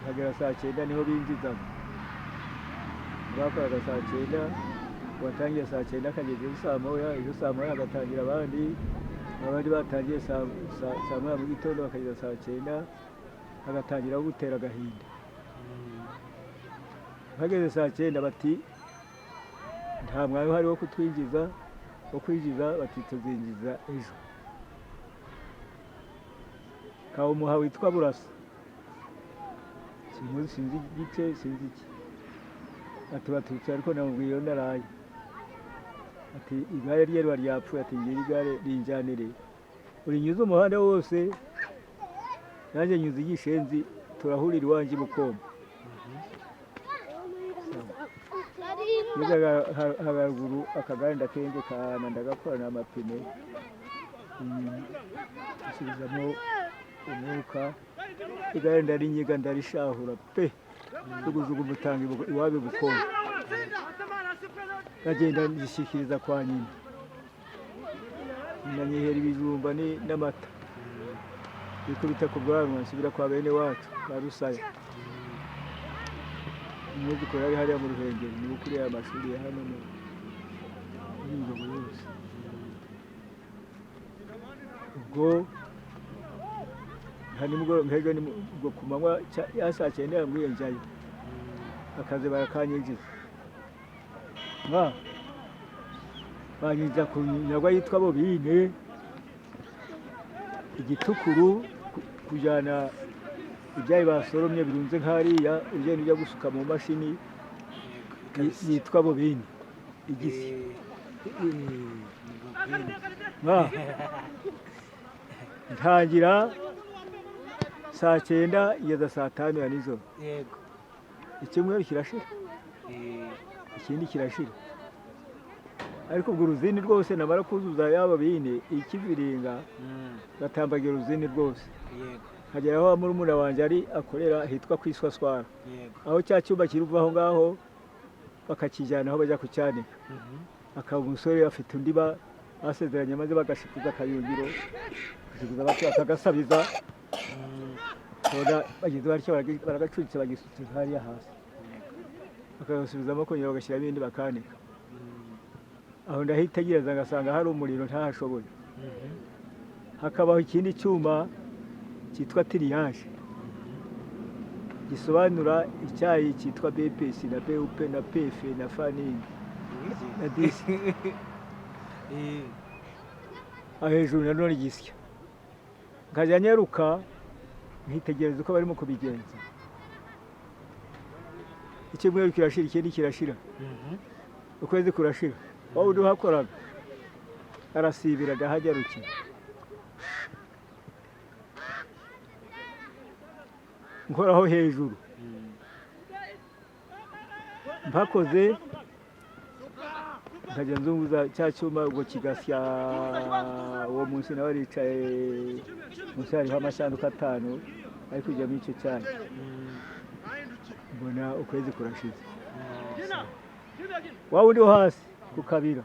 A: Hagera saa 9 niho binjizaga. Bakoraga saa 9 watangiye saa 9 akageze saa 1 ejo saa 1 agatangira abandi batangiye saa 1 mu gitondo bakageza saa 9 agatangira gutera agahinda. Hageze saa 9 bati nta mwanya uhari wo kutwinjiza wo kwinjiza bati tuzinjiza ejo. Kawo muha witwa Burasa sinzi igice sinzi iki ati batutse ariko namubwiye ndaraye ati igare rye ryapfuye ati ngira igare rinjanire urinyuze umuhanda wose nanjye nyuze igishenzi turahurira iwanjye Bukombe. Haraguru akagare ndakenge kana ndagakora n'amapine asubizamo umwuka igare ndarinyiga ndarishahura pe tuguzuga umutanga iwabe Bukombe ndagenda ndishikiriza kwa nyina nanyihera ibijumba n'amata bikubita ku bwanwa nsubira kwa bene wacu kwa Rusaya. Umwuziko yari hariya mu Ruhengeri ni ukuri y'amashuri ya hano n'ingo yose. Ubwo hani mugoro nkege ni ubwo kumanywa saa 9 yambwiye njayo akazi barakanyinjiza banyinjiza ku nyagwa yitwa Bobine igitukuru kujyana ibyayi basoromye birunze nk'ariya ugenda ujya gusuka mu mashini yitwa Bobine igisi ntangira saa 9 igeza saa 5 ya nijoro.
B: Yego.
A: Icyumweru kirashira ikindi kirashira ariko ubwo uruzini rwose namara kuzuza yaba bine ikiviringa gatambagira uruzini rwose.
B: Yego.
A: Hageraho murumuna wanjye ari akorera hitwa kwiswaswara.
B: Yego.
A: Aho cya cyumba kiruvaho ngaho bakakijyana aho bajya kucyanika. Akaba umusore afite undi basezeranye maze bagashikuza akayungiro kugeza batyo akagasabiza bageze batyo baragacuritse bagisutse hariya hasi bakagusubizamo kongera bagashyira ibindi bakanika. Aho ndahitegereza ngasanga hari umuriro ntahashoboye. Hakabaho ikindi cyuma cyitwa tiriyaje gisobanura icyayi cyitwa BPC na BUP na PF na FANING na DC. Hejuru nanone gisya nkajya nyaruka nkitegereza uko barimo kubigenza. Icyumweru kirashira ikindi kirashira ukwezi kurashira wowe uduhakoraga arasibira ndahagarukira. Nkoraho hejuru mpakoze nkajya nzunguza cya cyuma ubwo kigasya. Uwo munsi nawe aricaye munsi hariho amasanduku 5 ari kujya muri icyo cyayi. Mbona ukwezi kurashize wa wundi wo hasi ku kabira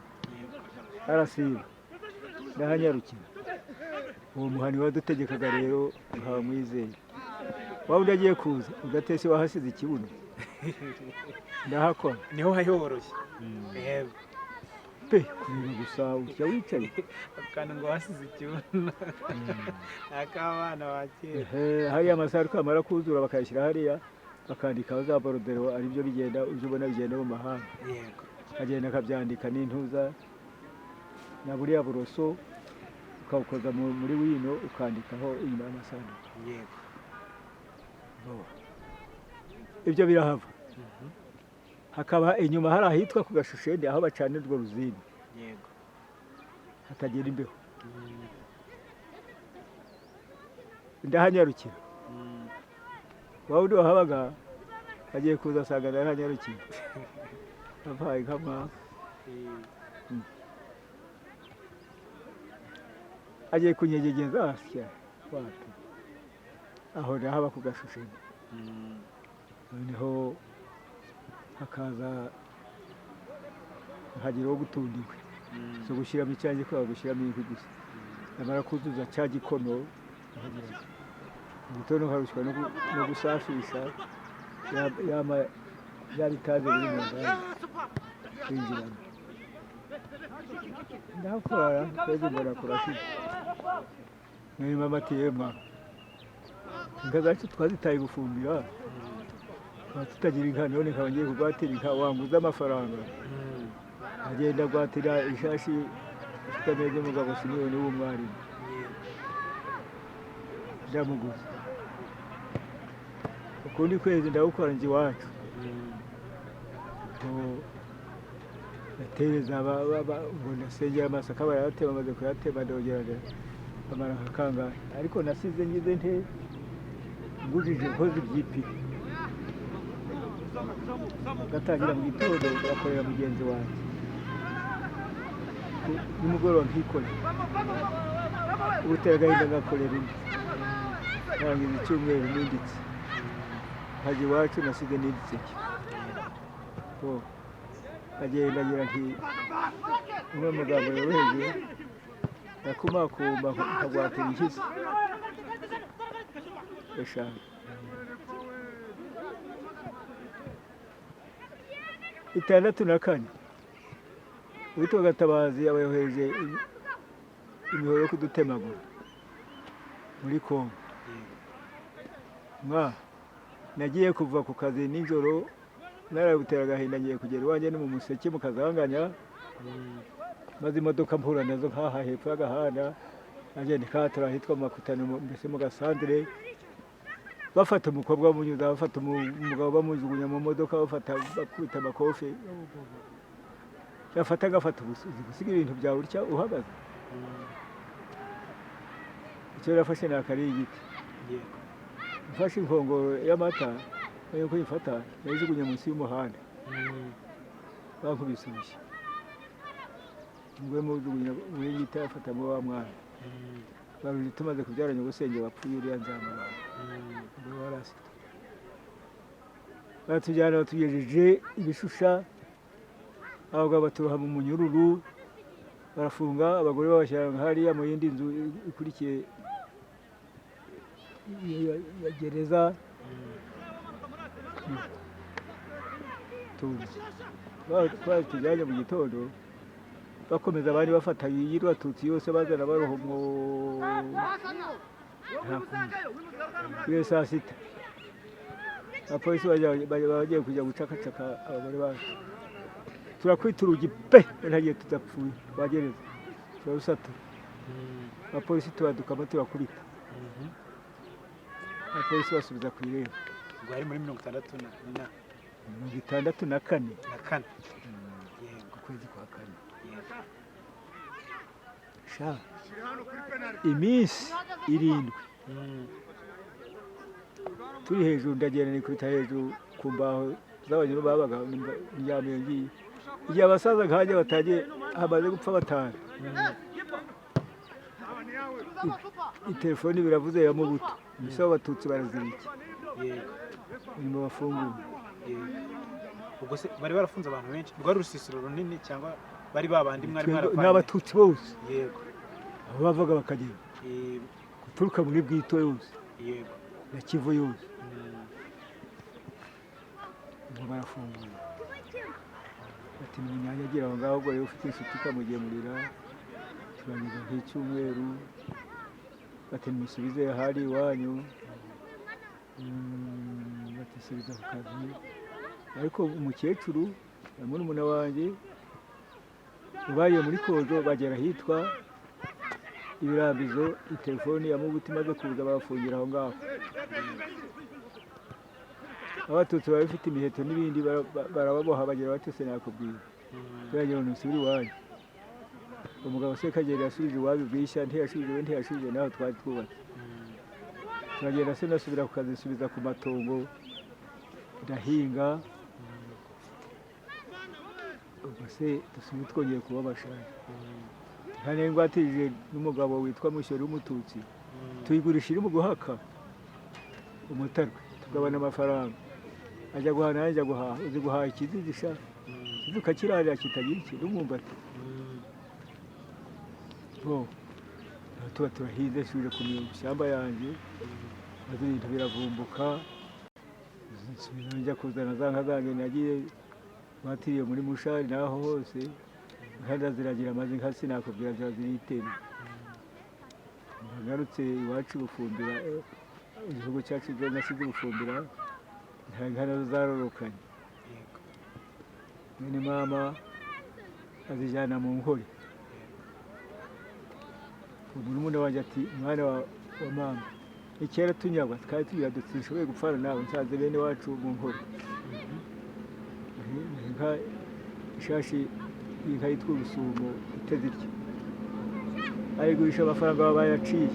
A: arasiba ndahanyarukira. Uwo muhani wadutegekaga rero nkaba mwizeye wa wundi agiye kuza ugatese wahasize ikibuno ndahakora
B: niho hayoroshye.
A: Yego pe ni gusa ujya wicaye
B: kandi ngo wasize ikibuno akabana bakira
A: hariya amasaha kamara kuzura bakayishyira hariya bakandikaho za borodero ari byo bigenda uje ubona bigenda mu mahanga.
B: Yego
A: agenda akabyandika n'intuza na buriya buroso ukawukoza muri wino ukandikaho inyuma y'amasanduku.
B: yego
A: Ibyo birahava. Hakaba inyuma hari ahitwa ku Gashushende aho bacanira urwo ruzini
B: yego
A: hatagira imbeho. Ndahanyarukira. Wa wundi wahabaga agiye kuza asanga ndahanyarukira. Ampaye nk'amazi. Agiye kunyegegeza asya wapi aho ndahaba ku Gashushende. Noneho hakaza hagira uwo gutunda inkwi zo gushyiramo icyange kwa gushyiramo inkwi gusa. Namara kuzuza cya gikono igitono harushywa no gusafisha ya bitaze biri mu ndani kwinjiramo. Ndakora kwezi mbona kurashira. Nyuma amatiyema inka zacu twazitaye gufumbira tutagira inka, none nkaba ngiye kugwatira inka wanguza amafaranga agenda gwatira ishashi ifite ameze mugabo sinibone w'umwarimu ndamuguza. Ukundi kwezi ndawukora nje iwacu natereza ngo nasengera amasaka barayatema, bamaze kuyatema ndongera bamara akakangahe, ariko nasize ngize nte ngujije nkoze iby'ipiki gatangira mu gitondo bakorera mugenzi wanjye nimugoroba nkikorera ubutera agahinda ngakorera undi ntangiza icyumweru ninditse haje iwacu nasize ninditse agenda agira nti umwe mugabo yoroheje yakumakumba nkagwatira impyisi eshanu. 64 uwitwa Gatabazi yabayohereje imihoro yo kudutemagura muri Congo. Nagiye kuva ku kazi nijoro narabutera agahinda ngiye kugera iwanjye no mu museke mu kazanganya, maze imodoka mpura nazo nkaha hepfo y'agahanda agenda ikatura hitwa Makutano mbese mu gasandire, bafata umukobwa bamunyuza, bafata umugabo bamujugunya mu modoka, bafata bakubita amakofe, yafata agafata gusiga ibintu byawe utya uhagaze. Icyo yafashe nakari igiti, mfashe inkongoro y'amata yo kuyifata yayijugunya munsi y'umuhanda, bankubise urushyi ngwe mujugunya muri gita afatamo wa mwana baruri tumaze kubyaranya ubusenge bapfuye uriya nzamara ngo warasita. Batujyana batugejeje ibishusha, abagabo baturoha mu munyururu barafunga, abagore babashyira hariya mu yindi nzu ikurikiye ya gereza. Tujyanye mu gitondo bakomeza abandi bafata yirwa tutsi yose bazana barohomwo iyo saa sita apolisi bagiye kujya gucakacaka abagore bacu. Turakwita urugi pe ntagiye tudapfuye bagereza turarusata. Apolisi tubadukamo turakubita, apolisi basubiza ku irembo.
B: Rwari muri
A: 64
B: ukwezi kwa kane.
A: Sha iminsi 7 turi hejuru, ndagenda nikubita hejuru ku mbaho z'abanyuru babaga ndyamiye ngiye. Igihe abasaza nkajya batagiye hamaze gupfa 5, itelefoni biravuze ya Mubuto mbese abatutsi baraziriki nyuma bafunguye.
B: Ubwo se bari barafunze abantu benshi, rwari rusisiro runini cyangwa bari babandi mwari mwarapanye?
A: N'abatutsi bose
B: yego
A: abo bavaga bakagenda guturuka muri Bwito yose
B: yego
A: na Kivu yose ngo barafunguye. Ati munyanyagira aho ngaho gore ufite inshuti ikamugemurira turangiza nk'icyumweru, ati musubize hari iwanyu, bati subiza ku kazi. Ariko umukecuru na murumuna wanjye bariye muri Kongo bagera hitwa Ibirambizo, telefoni ya Muguti imaze kuza bafungira aho ngaho. Abatutsi bari bafite imiheto n'ibindi barababoha bagira bati sinakubwira. Turagira ngo nsubire iwanyu. Umugabo Sekagera yasubije iwabo bwishya ntiyashubije naho twari twubatse. Turagenda se nasubira ku kazi subiza ku matongo ndahinga. Ubwo se dusubire twongeye kuba abashaka. Hane ngwatije n'umugabo witwa Mushyori w'Umututsi. Tuyigurishira mu guhaka umutarwe tugabana amafaranga. Ajya guhana ajya guhaha uzi guhaha ikizisha kizuka kirarira kitagira iki n'umwumbati. Tuba turahinze suje ku myamba yanjye maze ibintu biravumbuka njya kuzana za nka zanjye nagiye batiriye muri Mushari naho hose nkanda ziragira amazi nka sinakubwira bya ziritema. Ngarutse iwacu gufumbira igihugu cyacu byo nasize gufumbira nkana zarorokanye. None mama azijana mu nkore. Umurumuna wanjye ati mwana wa mama ikera tunyagwa twari tuyadutse nshoboye gupfana nawe nsanze bene wacu mu nkore. Nka ishashi inka yitwa Urusumo iteze ityo ayigurisha amafaranga babayaciye.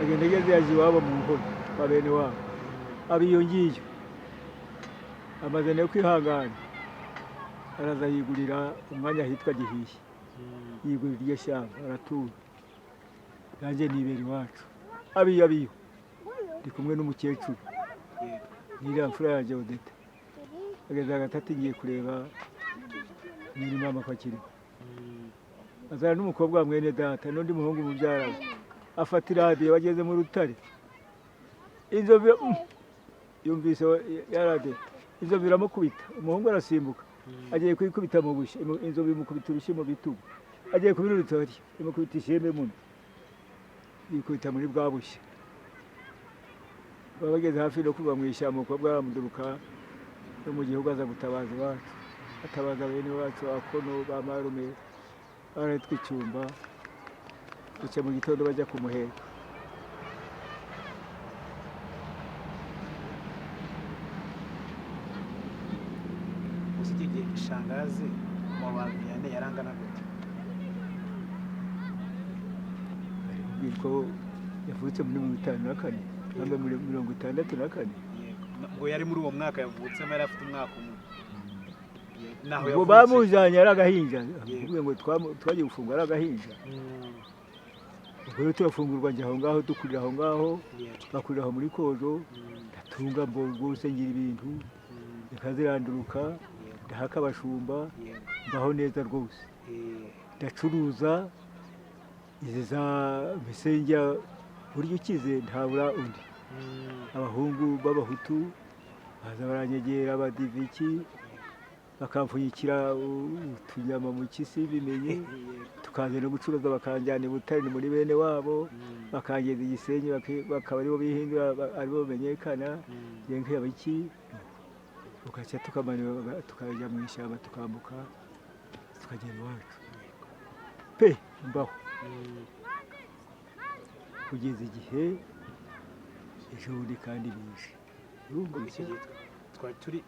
A: Agenda ageze yaje iwabo mu nkore kwa bene wabo abiyongiye amaze no kwihangana araza yigurira umwanya hitwa Gihiye yigurira iryo shyamba aratura. Nanjye nibera iwacu abiyo ndi kumwe n'umukecuru niriya mfura yanjye Odeta. Ageze agatatu ngiye kureba nyiri mama kwa kiri azana n'umukobwa wa mwene data n'undi muhungu mubyara afata iradiyo bageze mu rutare. Inzovu yumvise yarade inzovu iramukubita umuhungu arasimbuka agiye kwikubita mu bushye inzovu imukubita urushyi mu bitugu agiye kubira urutori imukubita ishembe muno yikubita muri bwa bushye. Bageze hafi no kuva mu ishyamba umukobwa aramuduruka no mu gihugu aza gutabaza iwacu atabaza bene wacu akono ba marume baratwa icyumba bucya mu gitondo bajya kumuheka.
B: Usigiye shangazi mu bantu yane yarangana gute?
A: Ko yavutse muri 54 namba muri 64.
B: Ngo yari muri uwo mwaka yavutse yari afite umwaka umwe. Naho
A: yavutse bamujanye ari agahinja kuvuga ngo twagiye gufungura ari agahinja. Ubwo turafungurwa njye aho ngaho dukurira aho ngaho bakurira aho muri Kongo ndatunga mbo rwose ngira ibintu ikaziranduruka ndahaka abashumba mbaho neza rwose ndacuruza izi za misengya buryo ukize ntabura undi. Abahungu b'abahutu baza baranyegera abadiviki bakamfunyikira utunyama mu kisi bimenye tukaza no gucuruza bakanjyana i Butare muri bene wabo bakangeza Igisenyi bakaba aribo bihindura aribo bamenyekana yenke abiki ukaca tukamanira tukajya mu ishyamba tukambuka tukagenda iwacu pe mbaho kugeza igihe ejobundi kandi bije.
B: Twari turi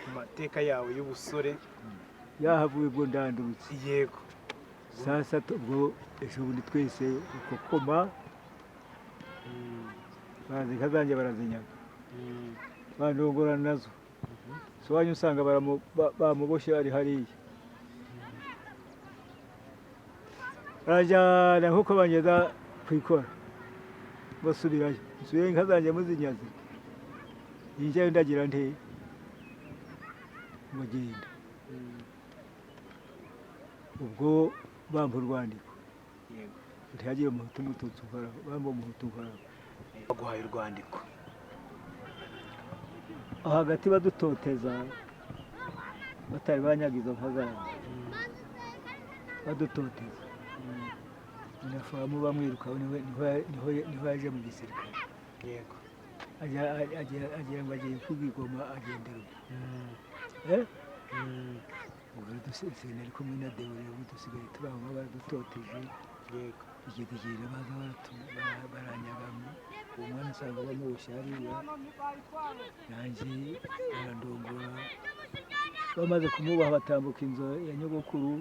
B: ku mateka yawe y'ubusore
A: yahavuye ubwo ndandurutse.
B: Yego
A: sasa ubwo ejobundi twese ukokoma bazi inka zanjye barazinyaga bandongorana nazo so wanyu usanga bamuboshye ari hariya arajyana nk'uko bangeza kwikora basubirayo nsubiye inka zanjye muzinyaze njyewe ndagira nte bagenda. Ubwo bamba urwandiko ntihagiye umuhutu umututsi uhoraho bamba umuhutu uhoraho
B: baguhaye urwandiko
A: hagati badutoteza batari banyaga izo nka zabo badutoteza nafamu bamwiruka niho yaje mu gisirikare.
B: Yego
A: agira ngo agiye kwigigoma agendera ubu dusigaye ari kumwe na Dewo rero dusigaye turangwa baradutoteje igihe baza baranyagamo uwo mwana usanga bamuboshye hariya nanjye barandongora bamaze kumubaha batambuka inzu ya nyogokuru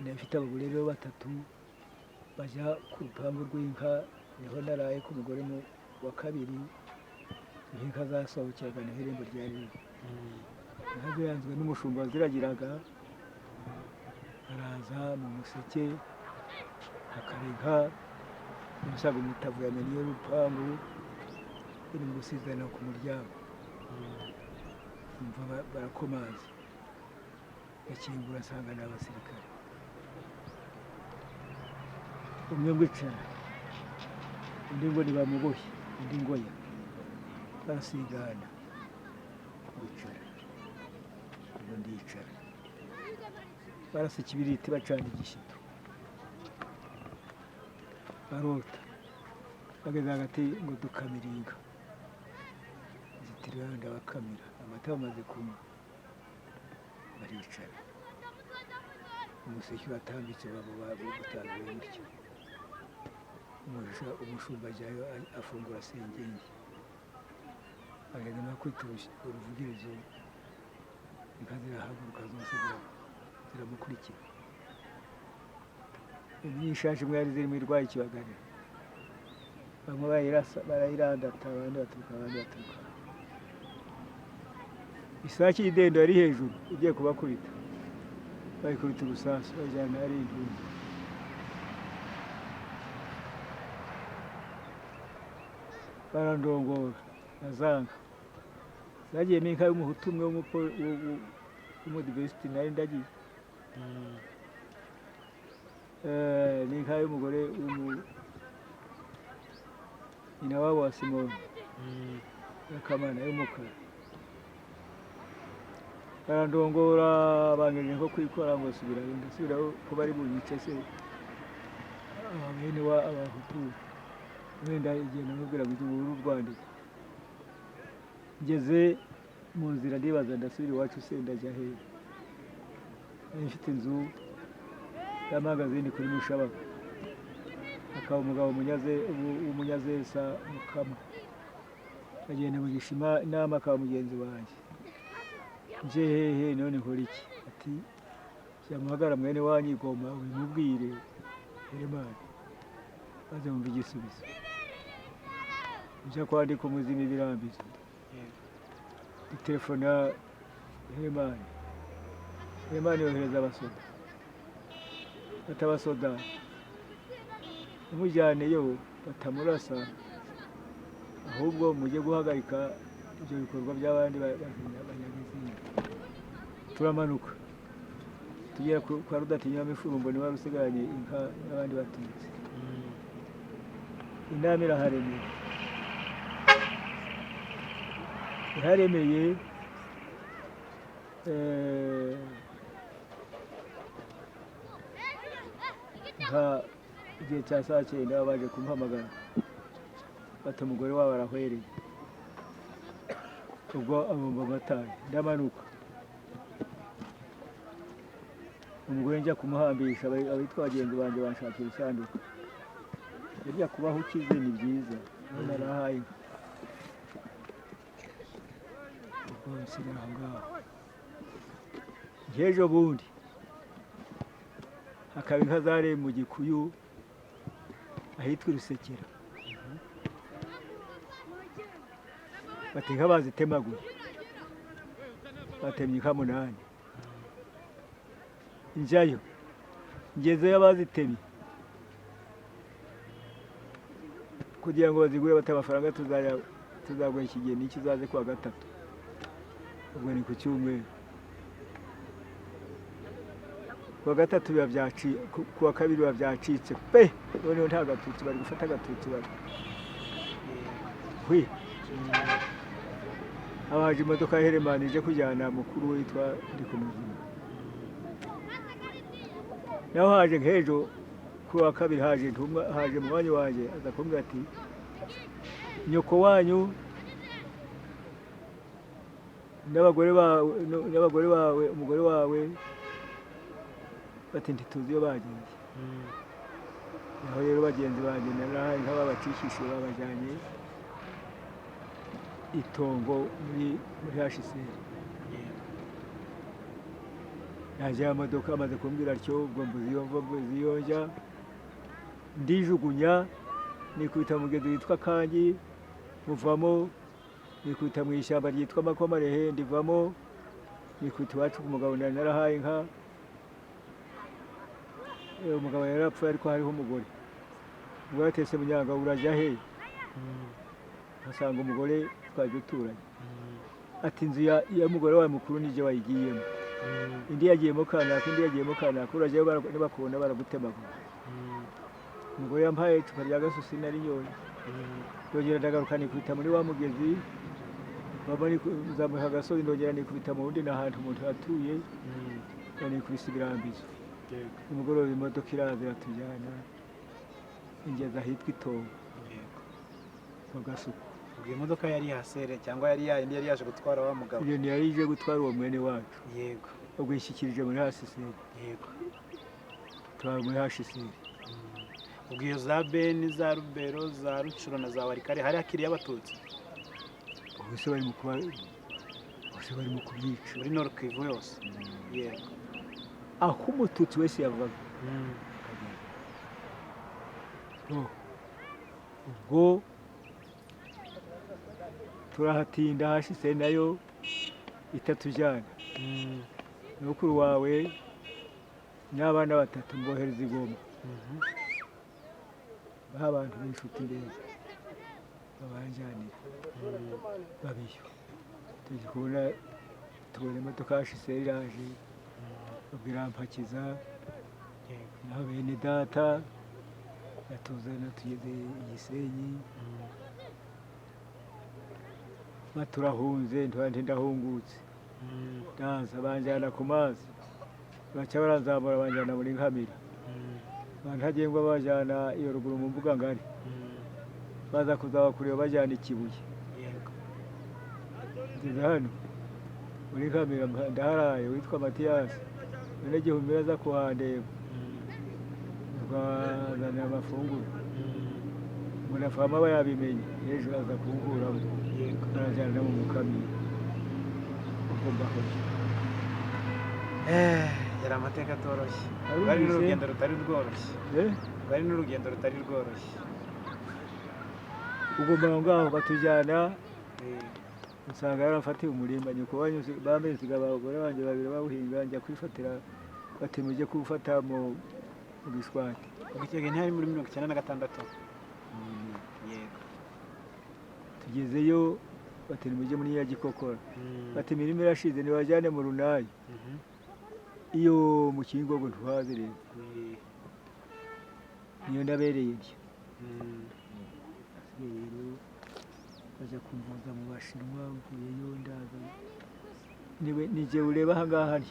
A: nafite abagore rero batatu bajya ku rupangu rw'inka niho naraye ku mugore wa kabiri inka zasohokeraga niho irembo ryari inka ziranzwe n'umushumba waziragiraga araza mu museke hakaba inka umusaga umutavu yamenye y'urupangu iri mu gusizana ku muryango umva barakomaza yakingura asanga ni abasirikare umwe ngo icara undi ngo ntibamuboshye undi ngo ya barasigana bicara ubu ndicara barasa ikibiriti bacana igishyito barota bageze hagati ngo dukamire inka zitirira ndabakamira amata bamaze kunywa baricara umuseke uratambitse babo bagutanguye gutyo umushumba ajyayo afungura sengenge ageze no kwita uruvugirizo inka zirahaguruka zose ziramukurikira imyishaje imwe yari zirimo irwaye ikibagarira bamwe barayirandata abandi baturuka isake y'idendo yari hejuru igiye kubakubita bayikubita urusasu bajyana ari intumbi barandongora azanga zagiyemo inka y'umuhutu umwe w'umudivesiti nari ndagiye n'inka y'umugore nyina wabo wa Simoni y'akamana y'umukara barandongora bangejeje ko kwikora ngo subirayo ndasubiraho ko bari bunyice se bene abahutu wenda igihe namubwira ngo uru Rwanda ngeze mu nzira ndibaza ndasubira iwacu se ndajya hehe mfite inzu y'amagazini kuri Mushabaka akaba umugabo umunyazesa mukama agenda mugisha inama akaba mugenzi wanjye nje hehe none nkora iki ati cyamuhagara mwene wanyu igoma ubimubwire Heremani maze mumva igisubizo njya kwandika umuzima ibirambizo telefona Heremani yohereza abasoda batabasoda umujyaneyo batamurasa ahubwo mujye guhagarika ibyo bikorwa by'abandi banyagizinga turamanuka tugera kwa Rudatinya Mifurumbo ni wari usigaranye inka n'abandi batutsi inama iharemeye nka igihe cya saa 9 baje kumuhamagara bata umugore wabo arahwereye ubwo abumva amataye ndamanuka umugore njya kumuhambisha abitwa bagenzi banjye banshakira isanduku burya kubaho ukize ni byiza narahaye ubwo nsigara aho ngaho nk'ejo bundi hakaba inka zareye mu Gikuyu ahitwa Rusekera bati inka bazitemaguye batemye inka 8 njyayo ngezeyo abazitemye kugira ngo bazigure bata amafaranga tuzagura ikigeni kizaze kwa gatatu ubwo ni ku cyumweru kwa gatatu biba byaci kuwa kabiri biba byacitse pe noneho nta gatutsi bari gufata agatutsi bari abaje imodoka ya Heremani ije kujyana mukuru witwa Ndikumuzima naho haje nk'ejo kuwa kabiri haje mu mwanya wanjye aza kumbwira ati nyoko wanyu n'abagore bawe umugore wawe bati ntituzi iyo bagenze. Aho rero bagenzi banjye narahaye nk'ababacishije babajyanye itongo muri HCR. Yaje amamodoka amaze kumbwira atyo ubwo mbuzi yonja ndijugunya nikubita mu mugezi witwa Kangi muvamo, nikubita mu ishyamba ryitwa Makomarehe ndivamo, nikubita iwacu ku mugabo narahaye inka. Umugabo yarapfuye ariko hariho umugore. Umugore atese Munyangango urajya he? Asanga umugore twaje duturanye. Ati inzu y'umugore wawe mukuru nije wayigiyemo. Indi yagiyemo kanaka, indi yagiyemo kanaka, urajyayo nibakubona baragutemagura. Umugore yampaye icupa rya gasusi nari nyoye. Ndongera ndagaruka nikubita muri wa mugezi, nzamuha agasozi ndongera nikubita mu wundi n'ahantu umuntu atuye, nikubise ibirambizo. Umugoroba imodoka iraza iratujyana ingeza ahitwa Itongo mu Gasuku.
B: Ubwo imodoka yari hasere cyangwa yari yaje gutwara wa mugabo?
A: Iyo ni yari ije gutwara uwo mwene wacu.
B: Yego.
A: Ubwo yishyikirije muri HCR.
B: Yego.
A: Twari muri HCR.
B: Ubwo iyo za Beni, za Rubero, za Rucuro na za Warikare hari hakiriye abatutsi?
A: Bose bari mu kubica.
B: Muri Nord Kivu yose? Yego.
A: Aho umututsi wese yavaga. Ubwo turahatinda HCR nayo itatujyana. Nukuru wawe n'abana batatu mbohereza i Goma. Baha abantu b'inshuti neza babanjyanira babiyo. Tubona imodoka HCR iraje birampakiza naho bene data yatuzana tugeze Gisenyi. Turahunze ndahungutse ndaza banjyana ku mazi, baca baranzamura banjyana muri Nkamira. Bantagengwa bajyana iyo ruguru mu mbuga ngari, baza kuzaba kureba bajyana Ikibuye. Ngeze hano muri Nkamira ndaharaye witwa Matiyasi none Gihumira aza kuhandeba rwazanira amafunguro. Munafama aba yabimenye hejuru aza kunkuramo arajyana mu Mukamira. Ubwo mbaho
B: yari amateka atoroshye. Bari n'urugendo rutari rworoshye. Bari n'urugendo rutari rworoshye.
A: Ubwo ngaho batujyana usanga yaramfatiye umurimba nyuko banyuze bamenziga abagore banjye babiri bawuhinga njya kwifatira bati mujye kuwufata mu Giswati.
B: Ubwo icyo gihe ntihari muri 1996? Yego.
A: Tugezeyo bati mujye muri ya Gikokora. Bati imirimo irashize nibajyane mu Runayi. Iyo mu Kingogo ntuhaze rero. Niyo ndabereye ibyo. Rero baja kumvuza mu Bashinwa mvuyeyo ndaza. Nije ureba aha ngaha ari.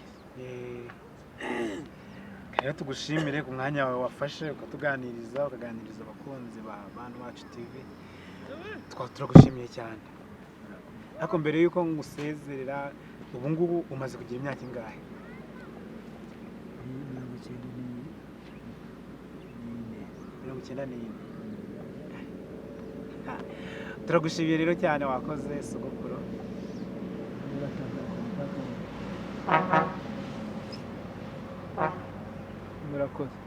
B: Rero tugushimire ku mwanya wawe wafashe ukatuganiriza abakunzi ba Bantu Bacu TV. Turagushimiye cyane. Ariko mbere yuko ngusezerera ubu ngubu umaze kugira imyaka ingahe? 94. Turagushimiye rero cyane wakoze sogokuru.
A: Murakoze.